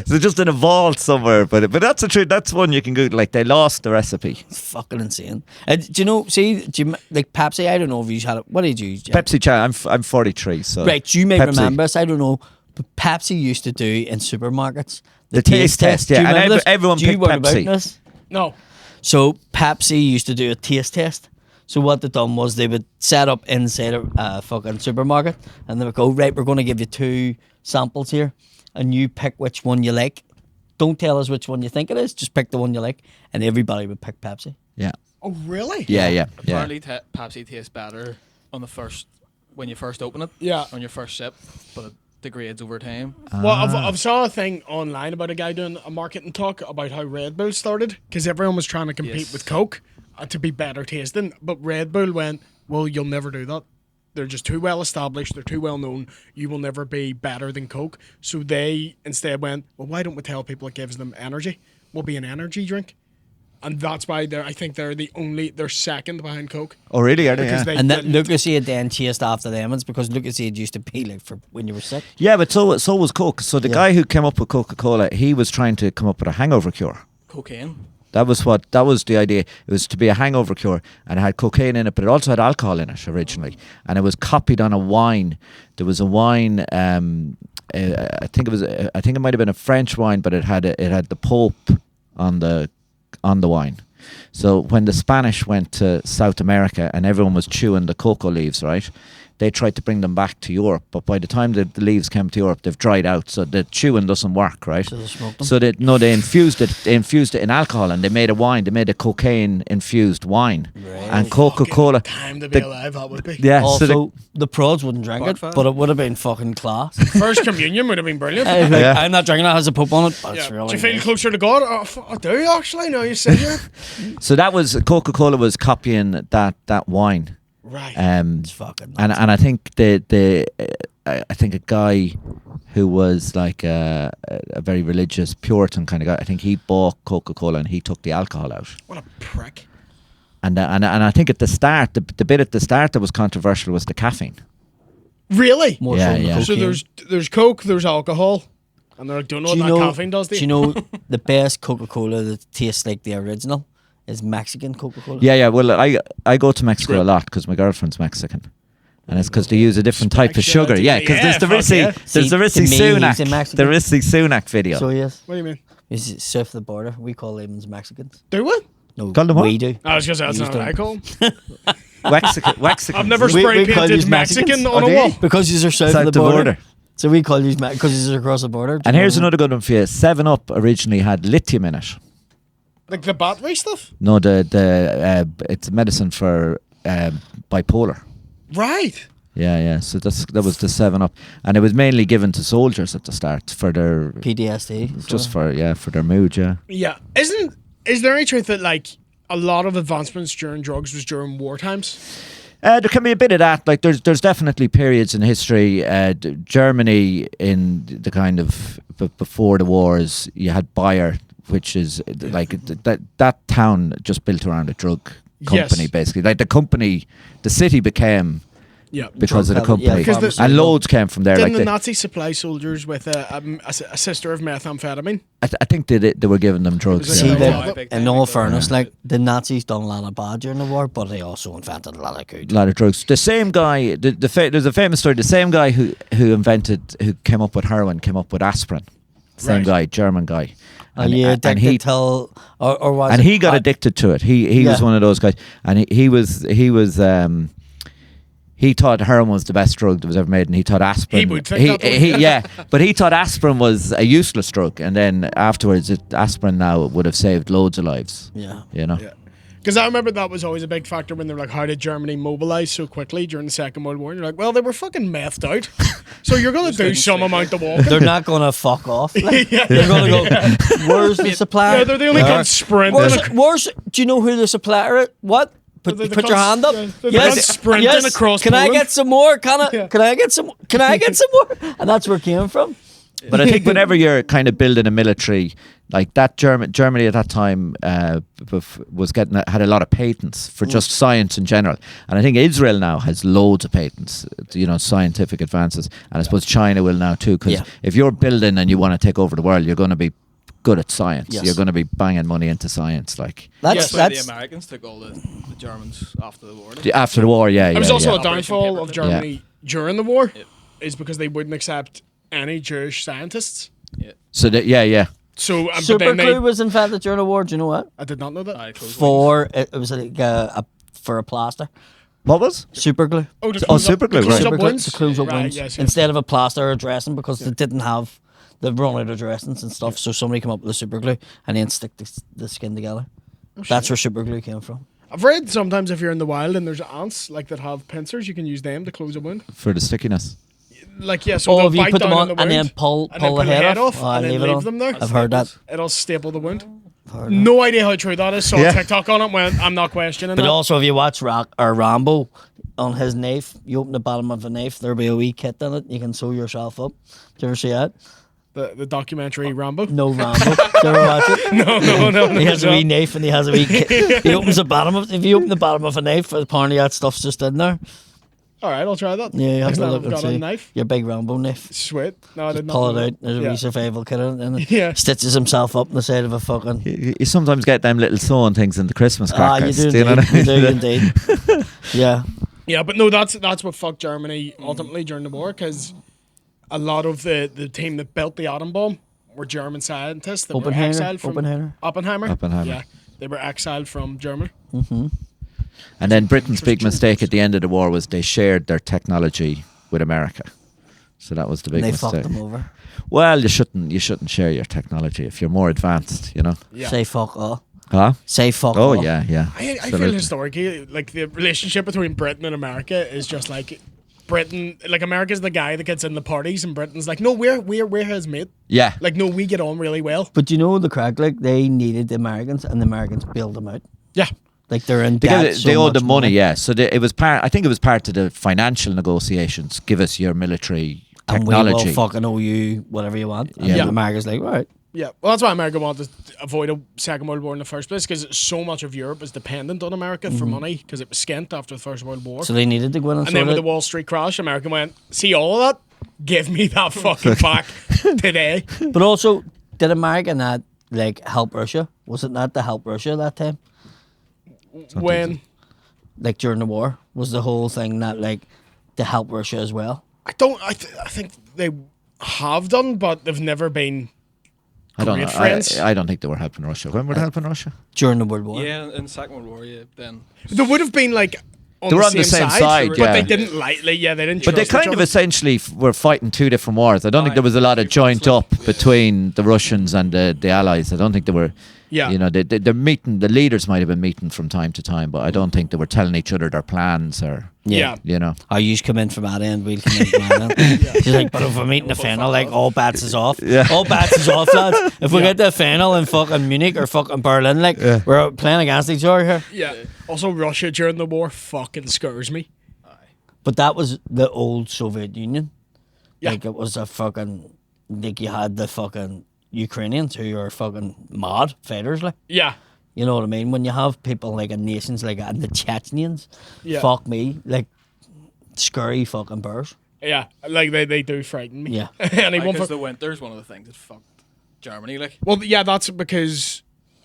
So just in a vault somewhere, but that's the truth. That's one you can go. Like, they lost the recipe. It's fucking insane. Do you know? See, like Pepsi? I don't know if you had it. What did you? Jack? Pepsi Chan. I'm 43, so Right, you may Pepsi. remember this. I don't know. But Pepsi used to do in supermarkets The taste test, Do you yeah, and remember this? everyone Do you picked word about Pepsi. this? No. So Pepsi used to do a taste test. So what they done was they would set up inside a fucking supermarket, and they would go, right, we're going to give you 2 samples here, and you pick which one you like. Don't tell us which one you think it is. Just pick the one you like, and everybody would pick Pepsi. Yeah, Oh, really? yeah. Apparently, Pepsi tastes better on the first when you first open it. Yeah. On your first sip, but it degrades over time. Well, I've saw a thing online about a guy doing a marketing talk about how Red Bull started because everyone was trying to compete Yes. with Coke to be better tasting, but Red Bull went, well, you'll never do that. They're just too well established. They're too well known. You will never be better than Coke. So they instead went, well, why don't we tell people it gives them energy? We'll be an energy drink. And that's why they're second behind Coke. Oh, really? Are they? Because Yeah. they And that didn't- Lucas had then chased after them. It's because Lucas had used to be like for when you were sick. Yeah, but so was Coke. So the Yeah. guy who came up with Coca-Cola, he was trying to come up with a hangover cure. Cocaine. That was the idea. It was to be a hangover cure, and it had cocaine in it, but it also had alcohol in it originally, and it was copied on a wine. There was a wine. I think it might have been a French wine, but it had the Pope on the wine. So when the Spanish went to South America and everyone was chewing the cocoa leaves, right? They tried to bring them back to Europe, but by the time the leaves came to Europe, they've dried out, so the chewing doesn't work, right? So they smoked them. So they infused it. They infused it in alcohol, and they made a wine. They made a cocaine infused wine, and Coca-Cola. Time to be the- alive, that would be. Yeah, Also, so the prods wouldn't drink it, Barfan. but it would have been fucking class. First communion would have been brilliant. I was like, Yeah. I'm not drinking it. It has a Pope on it, but Yeah. it's really Do you feel nice. closer to God? Oh, I do actually. Now you say that. so that was Coca-Cola was copying that wine. Right. It's fucking And I think I think a guy who was like a very religious Puritan kind of guy. I think he bought Coca-Cola and he took the alcohol out. What a prick. And I think at the start, the bit at the start that was controversial was the caffeine. Really? more Yeah, so than yeah. the So cocaine. there's Coke, there's alcohol, and they're like, don't know Do what you that know- caffeine does to Do you know the best Coca-Cola that tastes like the original is Mexican Coca-Cola? Yeah. Well, I go to Mexico great. a lot because my girlfriend's Mexican. And it's because they use a different type of Respect, yeah, sugar. Yeah, because yeah, there's the fuck Rissi, yeah. there's See, the Rissi to me, he's a Sunak, Mexican. the Rissi Sunak video. So yes, What do you mean? it's south of the border. We call them Mexicans. Do what? No, Call them what? we do. I was just that's You not just what I don't. call 'em. Mexican. I've never We spray call painted these Mexican Mexicans. on Oh, a do you? wall. Because you're south South of the the border. border. So we call you because you're across the border. Do And you here's know? another good one for you. 7-Up originally had lithium in it. Like the battery stuff? No, it's medicine for bipolar. Right. Yeah. So that was the 7-Up, and it was mainly given to soldiers at the start for their PTSD. just so. for their mood. Yeah. Yeah. Is there any truth that like a lot of advancements during drugs was during war times? There can be a bit of that. Like there's definitely periods in history. Germany in the kind of before the wars, you had Bayer, which is like that town just built around a drug company, Yes. basically. Like the city became Yeah. because of the Drug habit, yeah, company, Because and loads came from there. Didn't Like the Nazis supply soldiers with a sister of methamphetamine? I think they were giving them drugs. was See, like yeah. a- the, in all fairness, like the Nazis done a lot of bad during the war, but they also invented a lot of good. A lot of drugs. The same guy, there's a famous story. The same guy who came up with heroin came up with aspirin. Same Right. guy, German guy. And and he or was and it- he got addicted to it. He was Yeah. one of those guys, and he was he thought heroin was the best drug that was ever made, and he thought aspirin. He would think that, though. Yeah, but he thought aspirin was a useless drug, and then afterwards, aspirin now would have saved loads of lives. Yeah. You know. Yeah. Because I remember that was always a big factor when they were like, how did Germany mobilise so quickly during the Second World War? And you're like, well, they were fucking methed out. So you're going to do some amount of walking. They're not gonna fuck off. Like, Yeah. they're gonna go. Where's the supplier? Yeah, they're the only ones sprinting. Where's? Do you know who the supplier is? What? Put They're the your cunts- hand up. yeah, they're the cunts sprinting across Can I Poland. get some more? Can I? Yeah. Can I get some? Can I get some more? And that's where it came from. But I think whenever you're kind of building a military, like that, Germany at that time had a lot of patents for just science in general, and I think Israel now has loads of patents, scientific advances, and I suppose China will now too. Because if you're building and you want to take over the world, you're going to be good at science. Yes. You're going to be banging money into science, like That's That's why the Americans took all the Germans after the war. after the war. Yeah, It was yeah, also yeah. a downfall of Paperclip. Germany during the war, Yep. is because they wouldn't accept any Jewish scientists. Yeah. So yeah. So, but super then glue was invented during the war. Do you know what? I did not know that. Aye, close For it was like for a plaster. What was? Super glue. super glue, to right. close up Super glue wounds? to close up Right, wounds yes, yes. instead of a plaster or a dressing because they didn't have. They've run out of dressings and stuff, so somebody came up with a super glue and then stick the skin together. That's where super glue came from. I've read sometimes if you're in the wild and there's ants like that have pincers, you can use them to close a wound. For the stickiness. Like, yeah, so Oh, they'll if you bite put them down on the and wound, then pull and then the head off, and then leave it leave on. them there. I've heard that. It'll staple the wound. Heard that. No idea how true that is. Saw Yeah. a TikTok on it. When I'm not questioning But that. also, if you watch Rambo on his knife, you open the bottom of the knife, there'll be a wee kit in it. You can sew yourself up. Do you ever see that? The documentary Rambo. No Rambo. Do you ever watch it? No. He has a wee knife and he has a wee kit. He opens the bottom of. If you open the bottom of a knife, apparently that stuff's just in there. All right, I'll try that. Yeah, you have Next to time look I've and got a see. knife. Your big Rambo knife. Sweet. No, I did not. Pull know it out. that. There's a Yeah. wee survival kit in it. And Yeah. stitches himself up on the side of a fucking. You sometimes get them little sewing things in the Christmas You crackers. do you know what I indeed. You mean? do indeed. Yeah. Yeah, but no, that's what fucked Germany ultimately during the war, because a lot of the team that built the atom bomb were German scientists that were Oppenheimer. exiled from Oppenheimer. Oppenheimer. Yeah, they were exiled from Germany. And then Britain's big mistake at the end of the war was they shared their technology with America. So that was the big They mistake. fucked them over. Well, you shouldn't share your technology if you're more advanced, you know. Yeah. Say fuck all. Huh? Say fuck Oh all. yeah. I feel Absolutely. historically, like the relationship between Britain and America is just like Britain, like America's the guy that gets in the parties, and Britain's like, no, we're his mate. Yeah. Like, no, we get on really well. But you know the crack, like they needed the Americans and the Americans bailed them out. Yeah. Like they're in Because debt. they so owed much the money, yeah. So it was part. I think it was part of the financial negotiations. Give us your military and technology. we will fucking owe you whatever you want. And Yeah. then America's like, right. Yeah, well, that's why America wanted to avoid a Second World War in the first place, because so much of Europe is dependent on America for money, because it was skint after the First World War. So they needed to go in and And then sort with the it. Wall Street crash, America went, see all of that? Give me that fucking back today. But also, did America not like help Russia? Was it not to help Russia that time? When Like during the war, was the whole thing not like to help Russia as well? I think they have done, but they've never been. I don't great know. friends. I don't think they were helping Russia. When were they helping Russia? During the World War. Yeah, in the Second World War, yeah. Then They would have been like on They were the on the same same side, but yeah. they didn't lightly. Yeah, they didn't. But they trust kind each of other. essentially were fighting two different wars. I don't think there was a lot of joint up between the Russians and the Allies. I don't think they were. Yeah. You know, they're meeting. The leaders might have been meeting from time to time, but I don't think they were telling each other their plans or. Yeah. You know. Oh, you come in from that end, we'll come in from that end. She's like, but if we're meeting the final, like all bats is off. Yeah. All bats is off, lads. If we get the final in fucking Munich or fucking Berlin, like we're playing against each other here. Yeah. Also, Russia during the war fucking scares me. But that was the old Soviet Union. Yeah. Like it was a fucking like you had the fucking Ukrainians who are fucking mad fighters, like Yeah. you know what I mean? When you have people like in nations like and the Chechens, Yeah. fuck me, like scary fucking bears. Yeah. Like they do frighten me. Yeah. Anyone because for, the winter's one of the things that fucked Germany. Like, well, yeah, that's because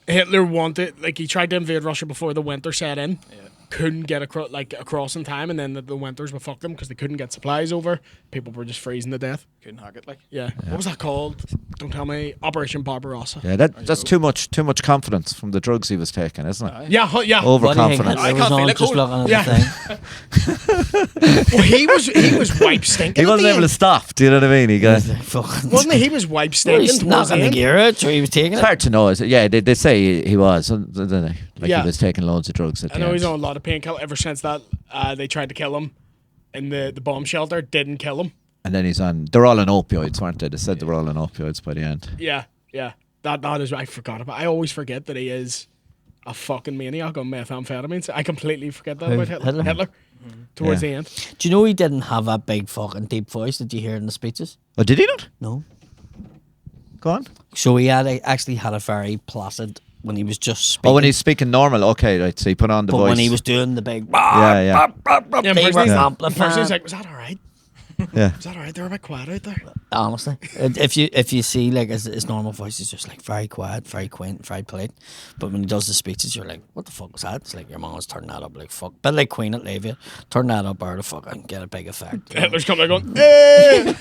Hitler wanted, like, he tried to invade Russia before the winter set in. yeah. couldn't get across in time, and then the winters would fuck them because they couldn't get supplies over. People were just freezing to death. Couldn't hack it like. Yeah. What was that called? Don't tell me. Operation Barbarossa. Yeah, that's too much confidence from the drugs he was taking, isn't it? Yeah. What do you think Overconfidence. I Hitler was can't feel on it just cold. looking at Yeah. the thing? Well, he was wipe stinking. He wasn't able to stop. Do you know what I mean? He got. Fucking. Wasn't he? He was wipe Well, stinking he's towards not the in the end. gear, so he was taking It's it. hard to know. Yeah, they say he was, don't they? Like Yeah. he was taking loads of drugs at I the know end. he's on a lot of painkiller. Ever since that, they tried to kill him in the bomb shelter. Didn't kill him. And then he's on. They're all on opioids, weren't they? They said they were all on opioids by the end. Yeah. That is. I forgot about. I always forget that he is a fucking maniac on methamphetamines. I completely forget that about Hitler. Hitler? Towards Yeah. the end. Do you know he didn't have that big fucking deep voice that you hear in the speeches? Oh, did he not? No. Go on. So he actually had a very placid when he was just speaking. Oh, when he's speaking normal. Okay, right. So he put on the but voice. when he was doing the big, Yeah, yeah. Yeah, they were the amplifying. person's like, was that all right? Yeah. Was that all right? They're a bit quiet out there. Honestly, if you see like his normal voice is just like very quiet, very quaint, very polite. But when he does the speeches, you're like, what the fuck was that? It's like your mom was turning that up like fuck. But like Queen at Levia, turn that up or the fucking get a big effect. you know? Hitler's coming going, hey,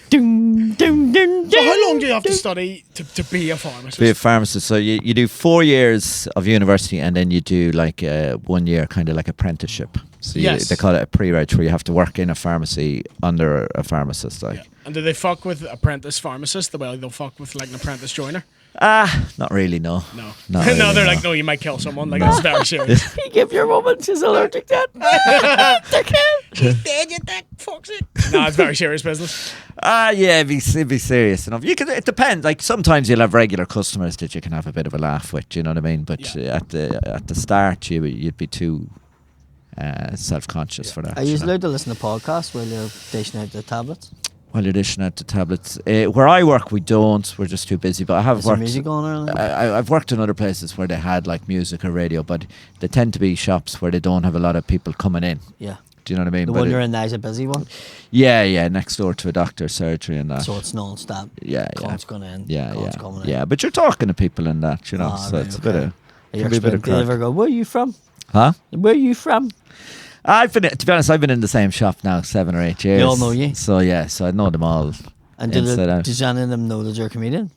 Ding, ding, ding, So how ding. long do you have to study to be a pharmacist? Be a pharmacist. So you do 4 years of university and then you do like 1 year kind of like apprenticeship. So Yes. they call it a pre-reg where you have to work in a pharmacy under a pharmacist. Like, Yeah. And do they fuck with apprentice pharmacists the way they'll fuck with like an apprentice joiner? not really, no. No. Not No, really, they're no. like, no, you might kill someone. Like, it's very serious. You give your woman, she's allergic to that. Dead, you dick, fuck's it. No, it's very serious business. Yeah, it'd be serious enough. You could. It depends. Like sometimes you'll have regular customers that you can have a bit of a laugh with. You know what I mean? But Yeah. at the start, you'd be too self-conscious for that. Are you you know? allowed to listen to podcasts while you're dishing out the tablets? While you're dishing out the tablets, where I work, we don't. We're just too busy. But I have Is there worked. music on or anything? I've worked in other places where they had like music or radio, but they tend to be shops where they don't have a lot of people coming in. Yeah. Do you know what I mean? The But one you're in now is a busy one, yeah, next door to a doctor's surgery and that. so it's non-stop. Yeah, Cons going in. yeah, cons yeah, coming in. yeah. But you're talking to people in that, you know. Ah, so right, it's a okay. bit of. Are you Can be a bit of do you ever crack. go, where are you from? Huh? Where are you from? To be honest, I've been in the same shop now 7 or 8 years. They all know you? So yeah, so I know them all. And inside out. does any of them know that you're a comedian?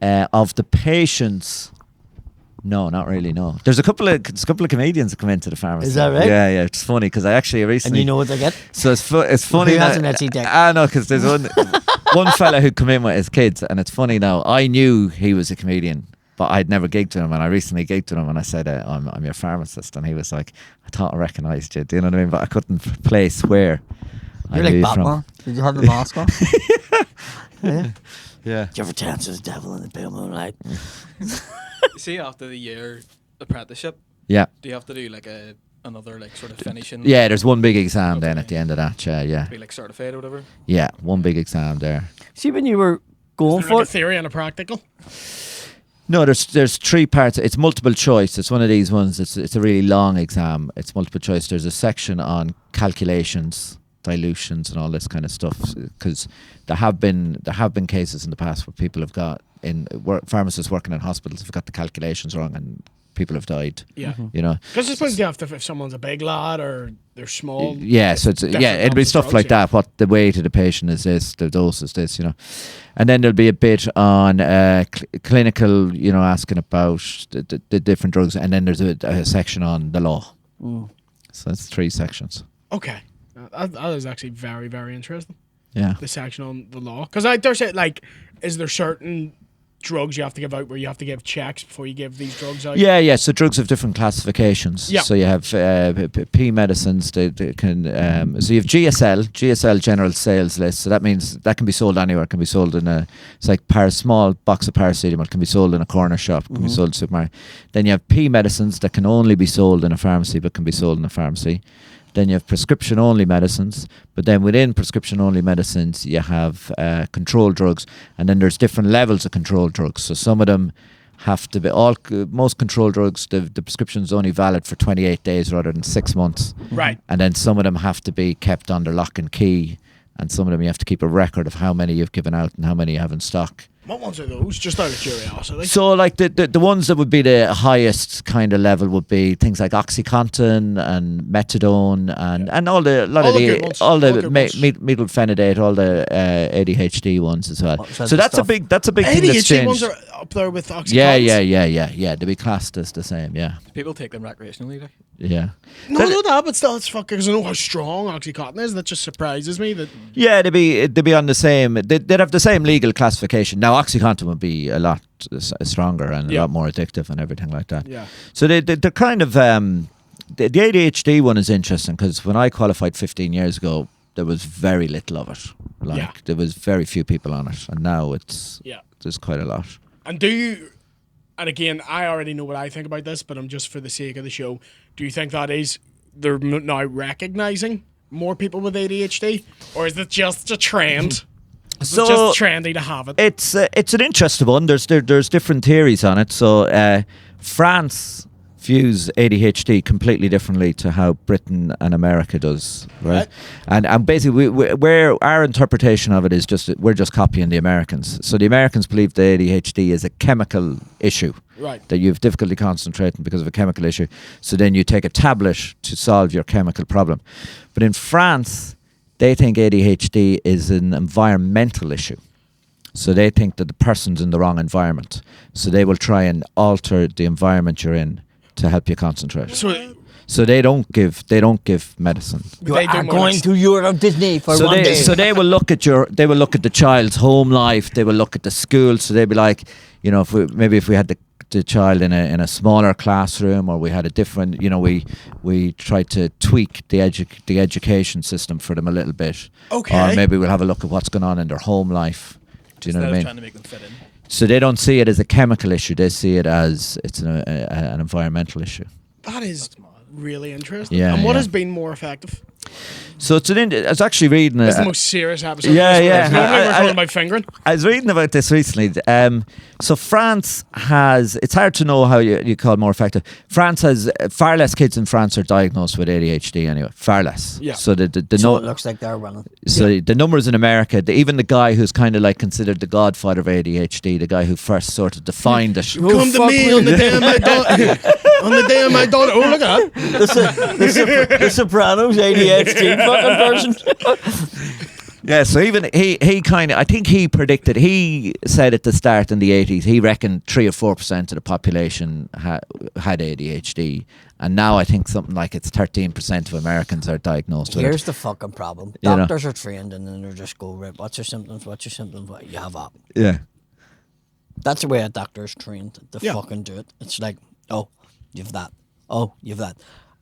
Of the patients, no, not really. No, there's a couple of comedians that come into the pharmacy. Is that right? Yeah, yeah. It's funny because I actually And recently. you know what they get? So it's funny. Who now- has an itchy dick? I know because there's one fella who come in with his kids, and it's funny now. I knew he was a comedian, but I'd never gigged with him, and I recently gigged with him, and I said, "I'm your pharmacist," and he was like, "I thought I recognised you." Do you know what I mean? But I couldn't place where. I You're knew like you Batman. Did you have the mask on? Yeah. Yeah. Did you ever dance to the devil in the pale moonlight? You see, after the year apprenticeship, Yeah. do you have to do like another like sort of finishing? Yeah, there's one big exam then Okay. at the end of that. Yeah. Be like certified or whatever. Yeah, one big exam there. See, when you were going Is there for like a it, theory and a practical? No, there's 3 parts. It's multiple choice. It's one of these ones. It's a really long exam. It's multiple choice. There's a section on calculations, dilutions, and all this kind of stuff. Because there have been cases in the past where people have got pharmacists working in hospitals have got the calculations wrong and people have died. Yeah. You know. Because I suppose you have to, if someone's a big lad or they're small. Yeah, so it's different it'll be levels of stuff drugs, like yeah. that. What the weight of the patient is this, the dose is this, you know, and then there'll be a bit on clinical, you know, asking about the different drugs, and then there's a section on the law. So it's 3 sections. Okay. That is actually very, very interesting. Yeah. The section on the law. Because I dare say, like, is there certain drugs you have to give out where you have to give checks before you give these drugs out? Yeah. So drugs have different classifications. Yeah. So you have P medicines. They can. So you have GSL General Sales List. So that means that can be sold anywhere. It can be sold in it's like small box of paracetamol can be sold in a corner shop. Can be sold in a supermarket. Then you have P medicines that can only be sold in a pharmacy, but can be sold in a pharmacy. Then you have prescription-only medicines, but then within prescription-only medicines, you have controlled drugs, and then there's different levels of controlled drugs. So some of them have to be most controlled drugs. The prescription is only valid for 28 days rather than 6 months, Right. and then some of them have to be kept under lock and key, and some of them you have to keep a record of how many you've given out and how many you have in stock. What ones are those? Just out of curiosity. So, like the ones that would be the highest kind of level would be things like OxyContin and Methadone and all the good ones. methylphenidate, all the ADHD ones as well. So that's a big thing that's ADHD changed. ones are up there with OxyContin. Yeah. They be classed as the same. Yeah, People take them recreationally. Like. yeah. No, but still, it's fucking. Because I know how strong OxyContin is. That just surprises me. That Yeah, they'd be on the same. They'd have the same legal classification. Now, OxyContin would be a lot stronger and a lot more addictive and everything like that. Yeah. So they're kind of the ADHD one is interesting because when I qualified 15 years ago, there was very little of it. Like there was very few people on it, and now there's quite a lot. And do you? And again, I already know what I think about this, but I'm just for the sake of the show. Do you think that is they're now recognizing more people with ADHD, or is it just a trend? Is it just trendy to have it? It's an interesting one. There's different theories on it. So France views ADHD completely differently to how Britain and America does, right? And basically, where our interpretation of it is just that we're just copying the Americans. So the Americans believe that ADHD is a chemical issue, right? That you have difficulty concentrating because of a chemical issue. So then you take a tablet to solve your chemical problem. But in France, they think ADHD is an environmental issue. So they think that the person's in the wrong environment. So they will try and alter the environment you're in to help you concentrate. So they don't give medicine. You are going to Euro Disney for one day. So they will look at the child's home life. They will look at the school. So they'd be like, you know, if we had the child in a smaller classroom, or we had a different, you know, we tried to tweak the education system for them a little bit. Okay. Or maybe we'll have a look at what's going on in their home life. Do you know what I mean? Trying to make them fit in. So they don't see it as a chemical issue. They see it as it's an environmental issue. That is really interesting. Yeah, and what yeah. has been more effective? So I was actually reading. It's the most serious episode. Yeah, yeah. Normally we're holding my finger. I was reading about this recently. So France has. It's hard to know how you call it more effective. France has far less kids in France are diagnosed with ADHD anyway. Far less. Yeah. So So it looks like they're running. So the numbers in America, even the guy who's kind of like considered the godfather of ADHD, the guy who first sort of defined it. Come to me on the day of my daughter. On the day of my daughter. Oh, look at that. The Sopranos ADHD fucking person. Yeah, so even he kind of, I think he predicted, he said at the start in the 80s, he reckoned 3 or 4% of the population had ADHD. And now I think something like it's 13% of Americans are diagnosed with it. Here's the fucking problem. You know? Doctors are trained and then they just go, right, what's your symptoms? What, you have that. Yeah. That's the way a doctor's trained to Yeah. fucking do it. It's like, oh, you've that. Oh, you've that.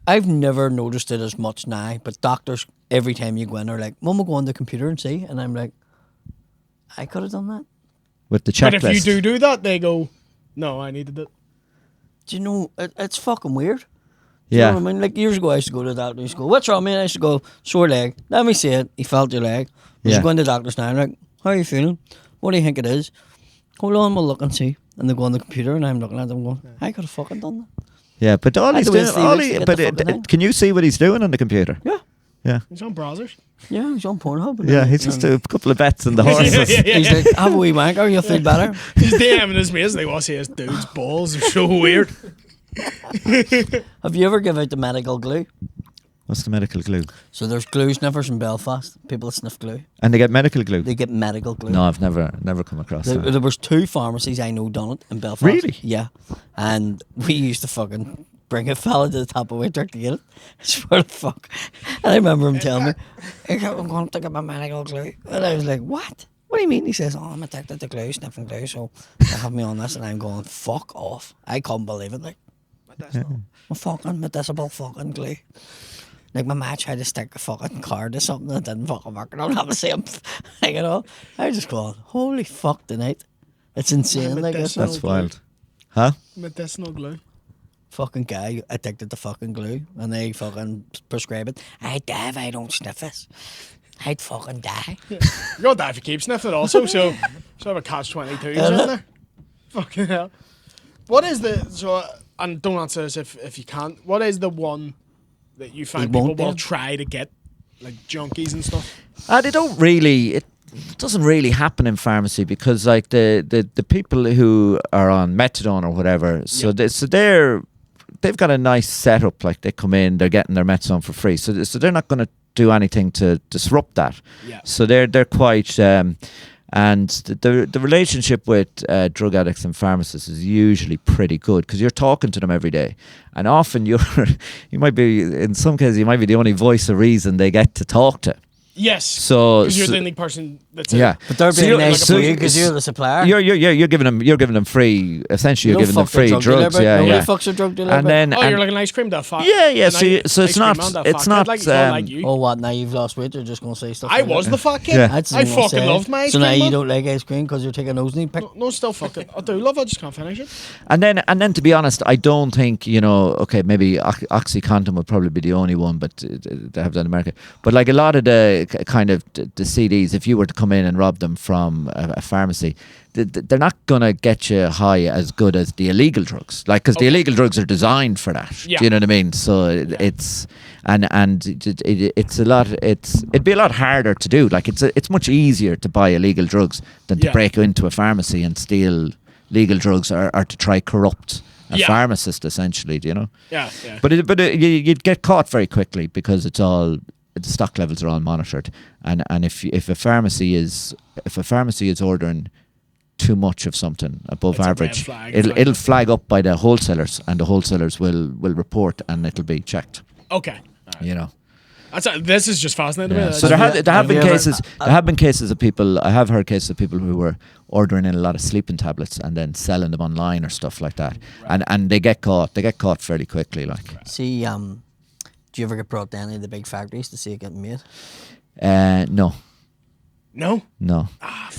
I've never noticed it as much now, but doctors, every time you go in, are like, Mum, we'll go on the computer and see. And I'm like, I could have done that. With the checklist. But if you do that, they go, no, I needed it. Do you know, it's fucking weird. Yeah. You know what I mean? Like years ago, I used to go to the doctor. He used to go, what's wrong, man? I used to go, sore leg. Let me see it. He felt your leg. We should go in the doctor's now. I'm like, how are you feeling? What do you think it is? Hold on, we'll look and see. And they go on the computer and I'm looking at them going, I could have fucking done that. Yeah, but all he's doing, can you see what he's doing on the computer? Yeah. Yeah. He's on browsers. Yeah, he's on Pornhub. Yeah, he's just a couple of bets in the horses. He's like, have a wee wanker, you'll feel better. He's DMing his mates. They want to see his dude's balls. They're so weird. Have you ever given out the medical glue? What's the medical glue? So there's glue sniffers in Belfast. People sniff glue. And they get medical glue? They get medical glue. No, I've never come across that. There was 2 pharmacies I know done it in Belfast. Really? Yeah. And we used to fucking bring a fella to the top of a truck to get it. I swear to fuck. And I remember him telling me, I'm going to get my medical glue. And I was like, what? What do you mean? He says, oh, I'm addicted to glue, sniffing glue, so they have me on this. And I'm going, fuck off. I couldn't believe it. Like, medicinal fucking glue. Like my ma tried to stick a fucking card to something that didn't fucking work. I don't have the same thing at all. I just going, holy fuck tonight. It's insane. Like this. That's wild. Huh? Medicinal glue. Fucking guy addicted to fucking glue and they fucking prescribe it. I'd die if I don't sniff this. I'd fucking die. You're gonna die if you keep sniffing it also, so have a catch-22 in there. Fucking hell. What is and don't answer this if you can't, what is the one that you find people will try to get, like junkies and stuff? They don't really. doesn't really happen in pharmacy because like the people who are on methadone or whatever, they've got a nice setup. Like they come in, they're getting their methadone for free, so they're not going to do anything to disrupt that. Yeah. So they're quite. And the relationship with drug addicts and pharmacists is usually pretty good because you're talking to them every day, and often you might be, in some cases you might be the only voice of reason they get to talk to. Yes. So because you're the only person that's yeah. But they're So being you're- nice so to you because you're the supplier. You're giving them free. Essentially, you're giving them free drugs. Yeah, Nobody yeah. fucks with drug dealer. And then Oh, you're like an ice cream that fat. Yeah, yeah, And so I- so it's ice cream not- man that it's fat not, kid, like, it's not um, like you. oh, what? Now you've lost weight. You're just going to say stuff. I like was that. the fat kid. Yeah. That's I what I'm gonna fucking say. loved my ice So now cream. you man. don't like ice cream because you're taking a nosebleed pick. No, still fucking. I do love it. I just can't finish it. And then to be honest, I don't think, okay, maybe OxyContin would probably be the only one, but they have that in America. But like a lot of the kind of the CDs, if you were to come in and rob them from a pharmacy, they're not going to get you high as good as the illegal drugs. Like, because the illegal drugs are designed for that. Yeah. Do you know what I mean? So it's, and it's a lot, it'd be a lot harder to do. Like, it's much easier to buy illegal drugs than to Yeah. break into a pharmacy and steal legal drugs or to try corrupt a Yeah. pharmacist, essentially, do you know? Yeah, yeah. But you'd get caught very quickly because the stock levels are all monitored, and if a pharmacy is ordering too much of something above It's a red average, flag. it'll flag up by the wholesalers, and the wholesalers will report, and it'll be checked. Okay. You know. This is just fascinating. to Yeah. me. So there have been you ever- cases. There have been cases of people. I have heard cases of people who were ordering in a lot of sleeping tablets and then selling them online or stuff like that, and they get caught. They get caught fairly quickly. Like, See, do you ever get brought to any of the big factories to see it getting made? no. No.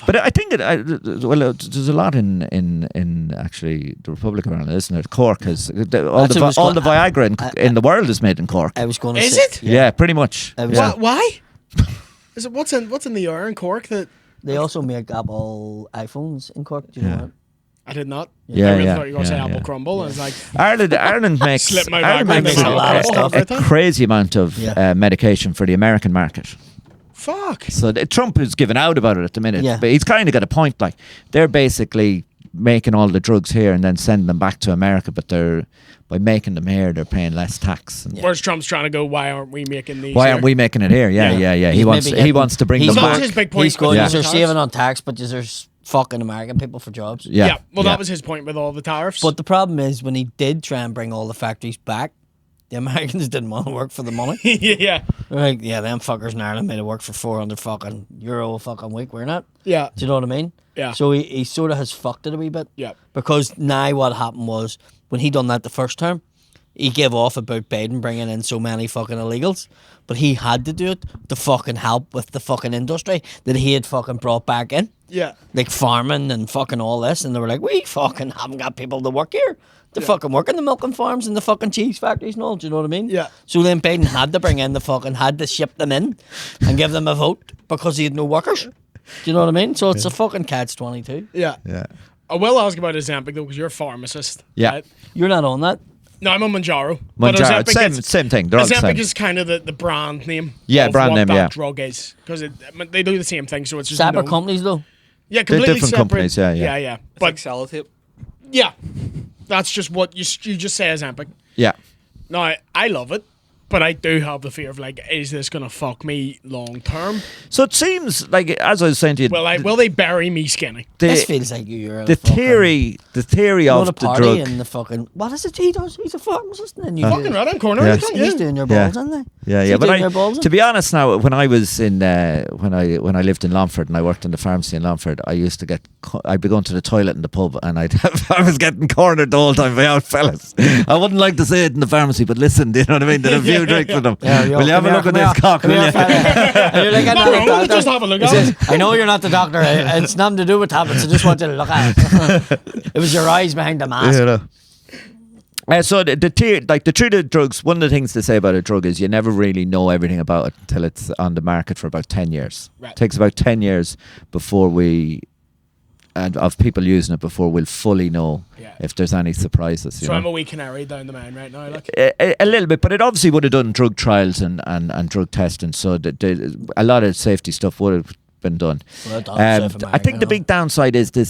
But I think there's a lot in actually the Republic of Ireland, isn't it? Cork has all That's what I was the going- Viagra in the world is made in Cork. I was going to Is say. it? Yeah, pretty much. I was- Yeah. Why? Is it what's in the iron Cork that They also make Apple iPhones in Cork. Do you know Yeah. that? I did not? Yeah, I really yeah, thought you were going to say yeah, Apple yeah. Crumble. I was like, Ireland makes Slip my Ireland back makes makes a lot of stuff. a crazy amount of Yeah. medication for the American market. fuck. So Trump is giving out about it at the minute, Yeah. but he's kind of got a point. Like, they're basically making all the drugs here and then sending them back to America, but by making them here, they're paying less tax. And Whereas Trump's trying to go, why aren't we making these? why here? aren't we making it here? Yeah, Yeah. yeah, yeah. He's He wants maybe he getting- wants to bring he's them That was back. his big point. He's going, Yeah. they're tax. saving on tax, but there's fucking American people for jobs. Yeah, Well, yeah. that was his point with all the tariffs. But the problem is when he did try and bring all the factories back, the Americans didn't want to work for the money. yeah. They're like, yeah, them fuckers in Ireland made it work for 400 fucking euro a fucking week. We're not. Yeah. Do you know what I mean? Yeah. So he sort of has fucked it a wee bit. Yeah. Because now what happened was when he done that the first term, he gave off about Biden bringing in so many fucking illegals, but he had to do it to fucking help with the fucking industry that he had fucking brought back in, Yeah. like farming and fucking all this, and they were like, we fucking haven't got people to work here. They fucking work in the milking farms and the fucking cheese factories and all. Do you know what I mean? Yeah. So then Biden had to bring in had to ship them in and give them a vote because he had no workers. Do you know what I mean? So it's a fucking catch-22. Yeah. Yeah. I will ask about Ozempic though, because you're a pharmacist. Yeah. Right? You're not on that. No, I'm on Manjaro. But Manjaro, Ozempic same thing. They're all the Ozempic same. is kind of the brand name. Yeah, of brand what name, that yeah. drug is because they do the same thing. So it's just Separate known- companies though. Yeah, completely different separate. companies, yeah, yeah. yeah, yeah. It's But like sellotape. yeah, that's just what you just say Ozempic. Yeah. Now I love it, but I do have the fear of like, is this gonna fuck me long term? So it seems like, as I was saying to you, Will they bury me skinny? This the, feels like you're the theory you of want the to party drug. in the fucking what is it he does? He's a pharmacist and then you Fucking right on corner. Yeah. Yeah. he's doing your Yeah. balls, isn't he? Yeah, Is yeah. he But doing your balls in? to be honest, now when I was in when I lived in Longford and I worked in the pharmacy in Longford, I used to I'd be going to the toilet in the pub and I was getting cornered the whole time by out fellas. I wouldn't like to say it in the pharmacy, but listen, do you know what I mean? Did a few drinks with them. Yeah, Will you have a look at this cock? Will you? And you're like, I'm Not not wrong, a but doctor. just have a look He at says, it. I know you're not the doctor. It's nothing to do with tablets. I just want you to look at it. It was your eyes behind the mask. You know. So the treated drugs, one of the things to say about a drug is you never really know everything about it until it's on the market for about 10 years. Right. It takes about 10 years of people using it before we'll fully know Yeah. if there's any surprises. You So know? I'm a wee canary down the main right now. Like, A little bit, but it obviously would have done drug trials and drug testing, so a lot of safety stuff would have been done. Well done, South I think the America, big downside is it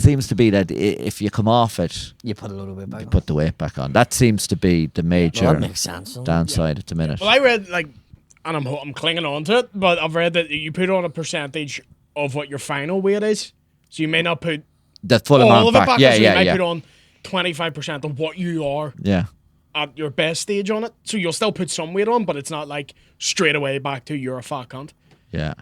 seems to be that if you come off it, you put a little bit back. you put the weight back on. That seems to be the major Well, that makes sense. doesn't it? downside at the minute. Well, I read like, and I'm clinging on to it, but I've read that you put on a percentage of what your final weight is, so you may not put The full all amount of it back. back. Yeah, so yeah, you might yeah. put on 25% of what you are Yeah. at your best stage on it. So you'll still put some weight on, but it's not like straight away back to you're a fat cunt. Yeah,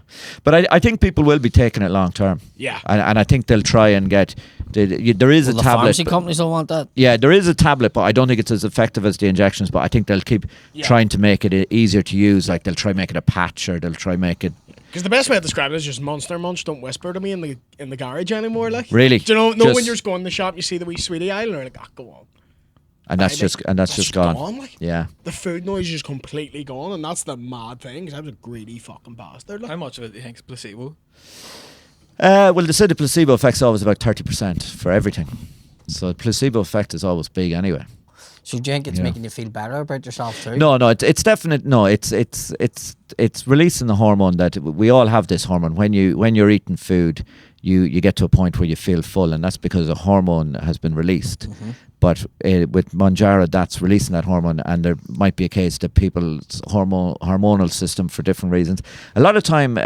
but I think people will be taking it long term. Yeah. And I think they'll try and get. There is Well, a the tablet. pharmacy but- companies don't want that. Yeah, there is a tablet, but I don't think it's as effective as the injections. But I think they'll keep trying to make it easier to use. Like they'll try make it a patch, or they'll try make it. Because the best way to describe it is just Monster Munch. Don't whisper to me in the garage anymore. Like Really? do you know Just- when you're just going in the shop, you see the wee sweetie aisle, and you're like, go on. And that's just gone. Like, Yeah. the food noise is just completely gone, and that's the mad thing. Because I was a greedy fucking bastard. Like. How much of it do you think is placebo? Well, they said the placebo effect's always about 30% for everything. So the placebo effect is always big anyway. So do you think it's Yeah. making you feel better about yourself too? No, it's definite. No, it's releasing the hormone that we all have. This hormone when you're eating food, you get to a point where you feel full, and that's because a hormone has been released. But with Mounjaro, that's releasing that hormone, and there might be a case that people's hormonal system, for different reasons, a lot of time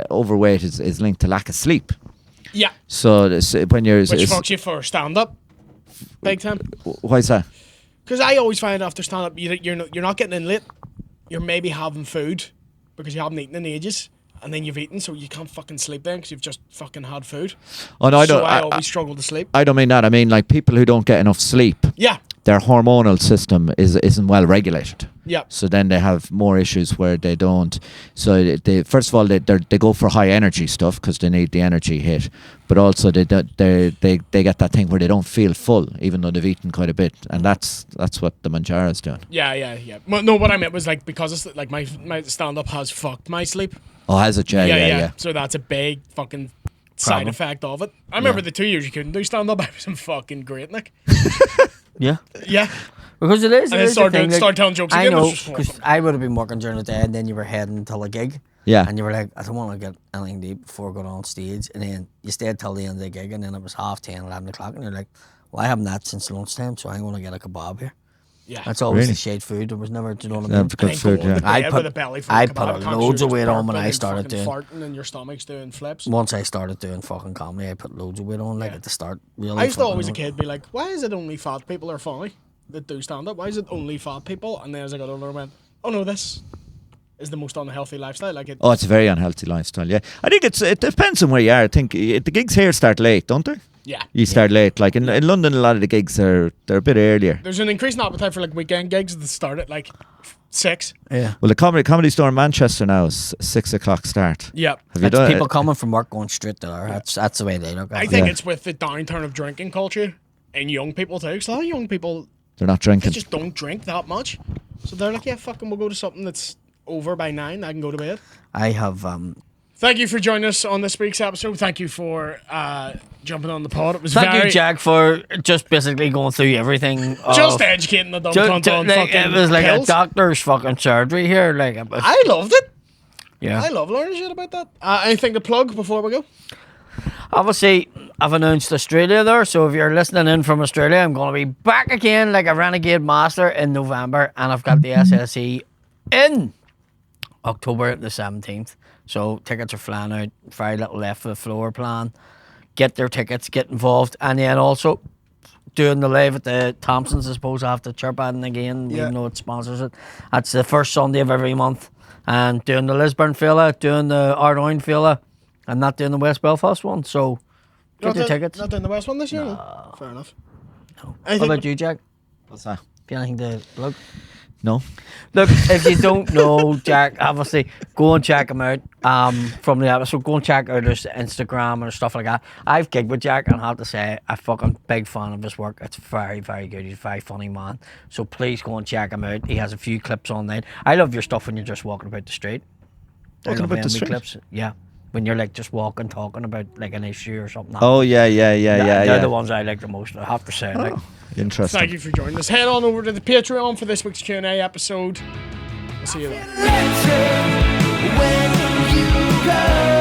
overweight is linked to lack of sleep. Yeah. So when you're Which fucks you for stand up, big time. why is that? Because I always find after stand up, you're not getting in late. You're maybe having food because you haven't eaten in ages, and then you've eaten, so you can't fucking sleep then because you've just fucking had food. Oh no, I don't. So I always struggle to sleep. I don't mean that. I mean like people who don't get enough sleep. Yeah. Their hormonal system isn't well regulated. Yeah. So then they have more issues where they don't. So they first of all they go for high energy stuff because they need the energy hit, but also they get that thing where they don't feel full even though they've eaten quite a bit, and that's what the Mounjaro is doing. Yeah. Well, no, what I meant was like because it's like my stand up has fucked my sleep. Oh, has it? Yeah. So that's a big fucking side effect of it. I remember the 2 years you couldn't do stand up. I was in fucking great, Nick. Yeah. Yeah. Because it is. And it then is the thing, like, start telling jokes I again. know, It's just because fucking- I would have been working during the day, and then you were heading to a gig. Yeah. And you were like, I don't want to get anything to eat before going on stage. And then you stayed till the end of the gig, and then it was 10:30, 11 o'clock, and you're like, well, I haven't that since lunchtime, so I'm going to get a kebab here. Yeah. That's always Really? the shade food. There was never, do you know what I Yeah, mean? good Ain't food. going Yeah. to I bed put- with a belly full I of put kebab. Can't loads shoot of weight on when burping I and started fucking doing- farting and your stomach's doing flips. Once I started doing fucking comedy, I put loads of weight on, like Yeah. at the start. Really I used to fucking always a on. kid be like, why is it only fat people are funny that do stand up? Why is it only fat people? And then as I got older, I went, oh no, this is the most unhealthy lifestyle. Like it. Oh, it's a very unhealthy lifestyle. Yeah, I think it depends on where you are. I think the gigs here start late, don't they? Yeah. You start late. Like in London, a lot of the gigs they're a bit earlier. There's an increasing appetite for like weekend gigs that start at like 6. Yeah. Well, the comedy store in Manchester now is 6 o'clock start. Yeah. Have you It's done people it? coming from work going straight to there. That's the way they look at I it. think Yeah. it's with the downturn of drinking culture and young people too. So a lot of young people, They're not they drinking. just don't drink that much. So they're like, yeah, fucking we'll go to something that's over by 9. I can go to bed. I have Thank you for joining us on this week's episode. Thank you for jumping on the pod. It was thank very you, Jack, for just basically going through everything. just of- educating the dumb ju- cunt ju- on like, fucking it was like pills. a doctor's fucking surgery here. Like, it was- I loved it. yeah. I love learning shit about that. Anything to plug before we go? Obviously, I've announced Australia there, so if you're listening in from Australia, I'm going to be back again like a renegade master in November, and I've got the SSE in October the 17th. So tickets are flying out. Very little left for the floor plan. Get their tickets, get involved, and then also doing the live at the Thompsons, I suppose, after chirp adding again, Yeah. even though it sponsors it. That's the first Sunday of every month. And doing the Lisburn Fella, doing the Ardoyne Fella, and not doing the West Belfast one. So get your tickets. Not doing the West one this year? No. Fair enough. What Anything, about you, Jack? What's that? Have you anything to plug? No. Look, if you don't know Jack, obviously go and check him out from the episode. Go and check out his Instagram and stuff like that. I've gigged with Jack and I have to say I'm fucking big fan of his work. It's very, very good. He's a very funny man. So please go and check him out. He has a few clips online. I love your stuff when you're just walking about the street. I Walking love about the them wee street? clips. Yeah. When you're like just walking, talking about like an issue or something. Oh yeah. They're the ones I like the most, I have to say. Like. Interesting. thank you for joining us. Head on over to the Patreon for this week's Q&A episode. We'll see you there. When you go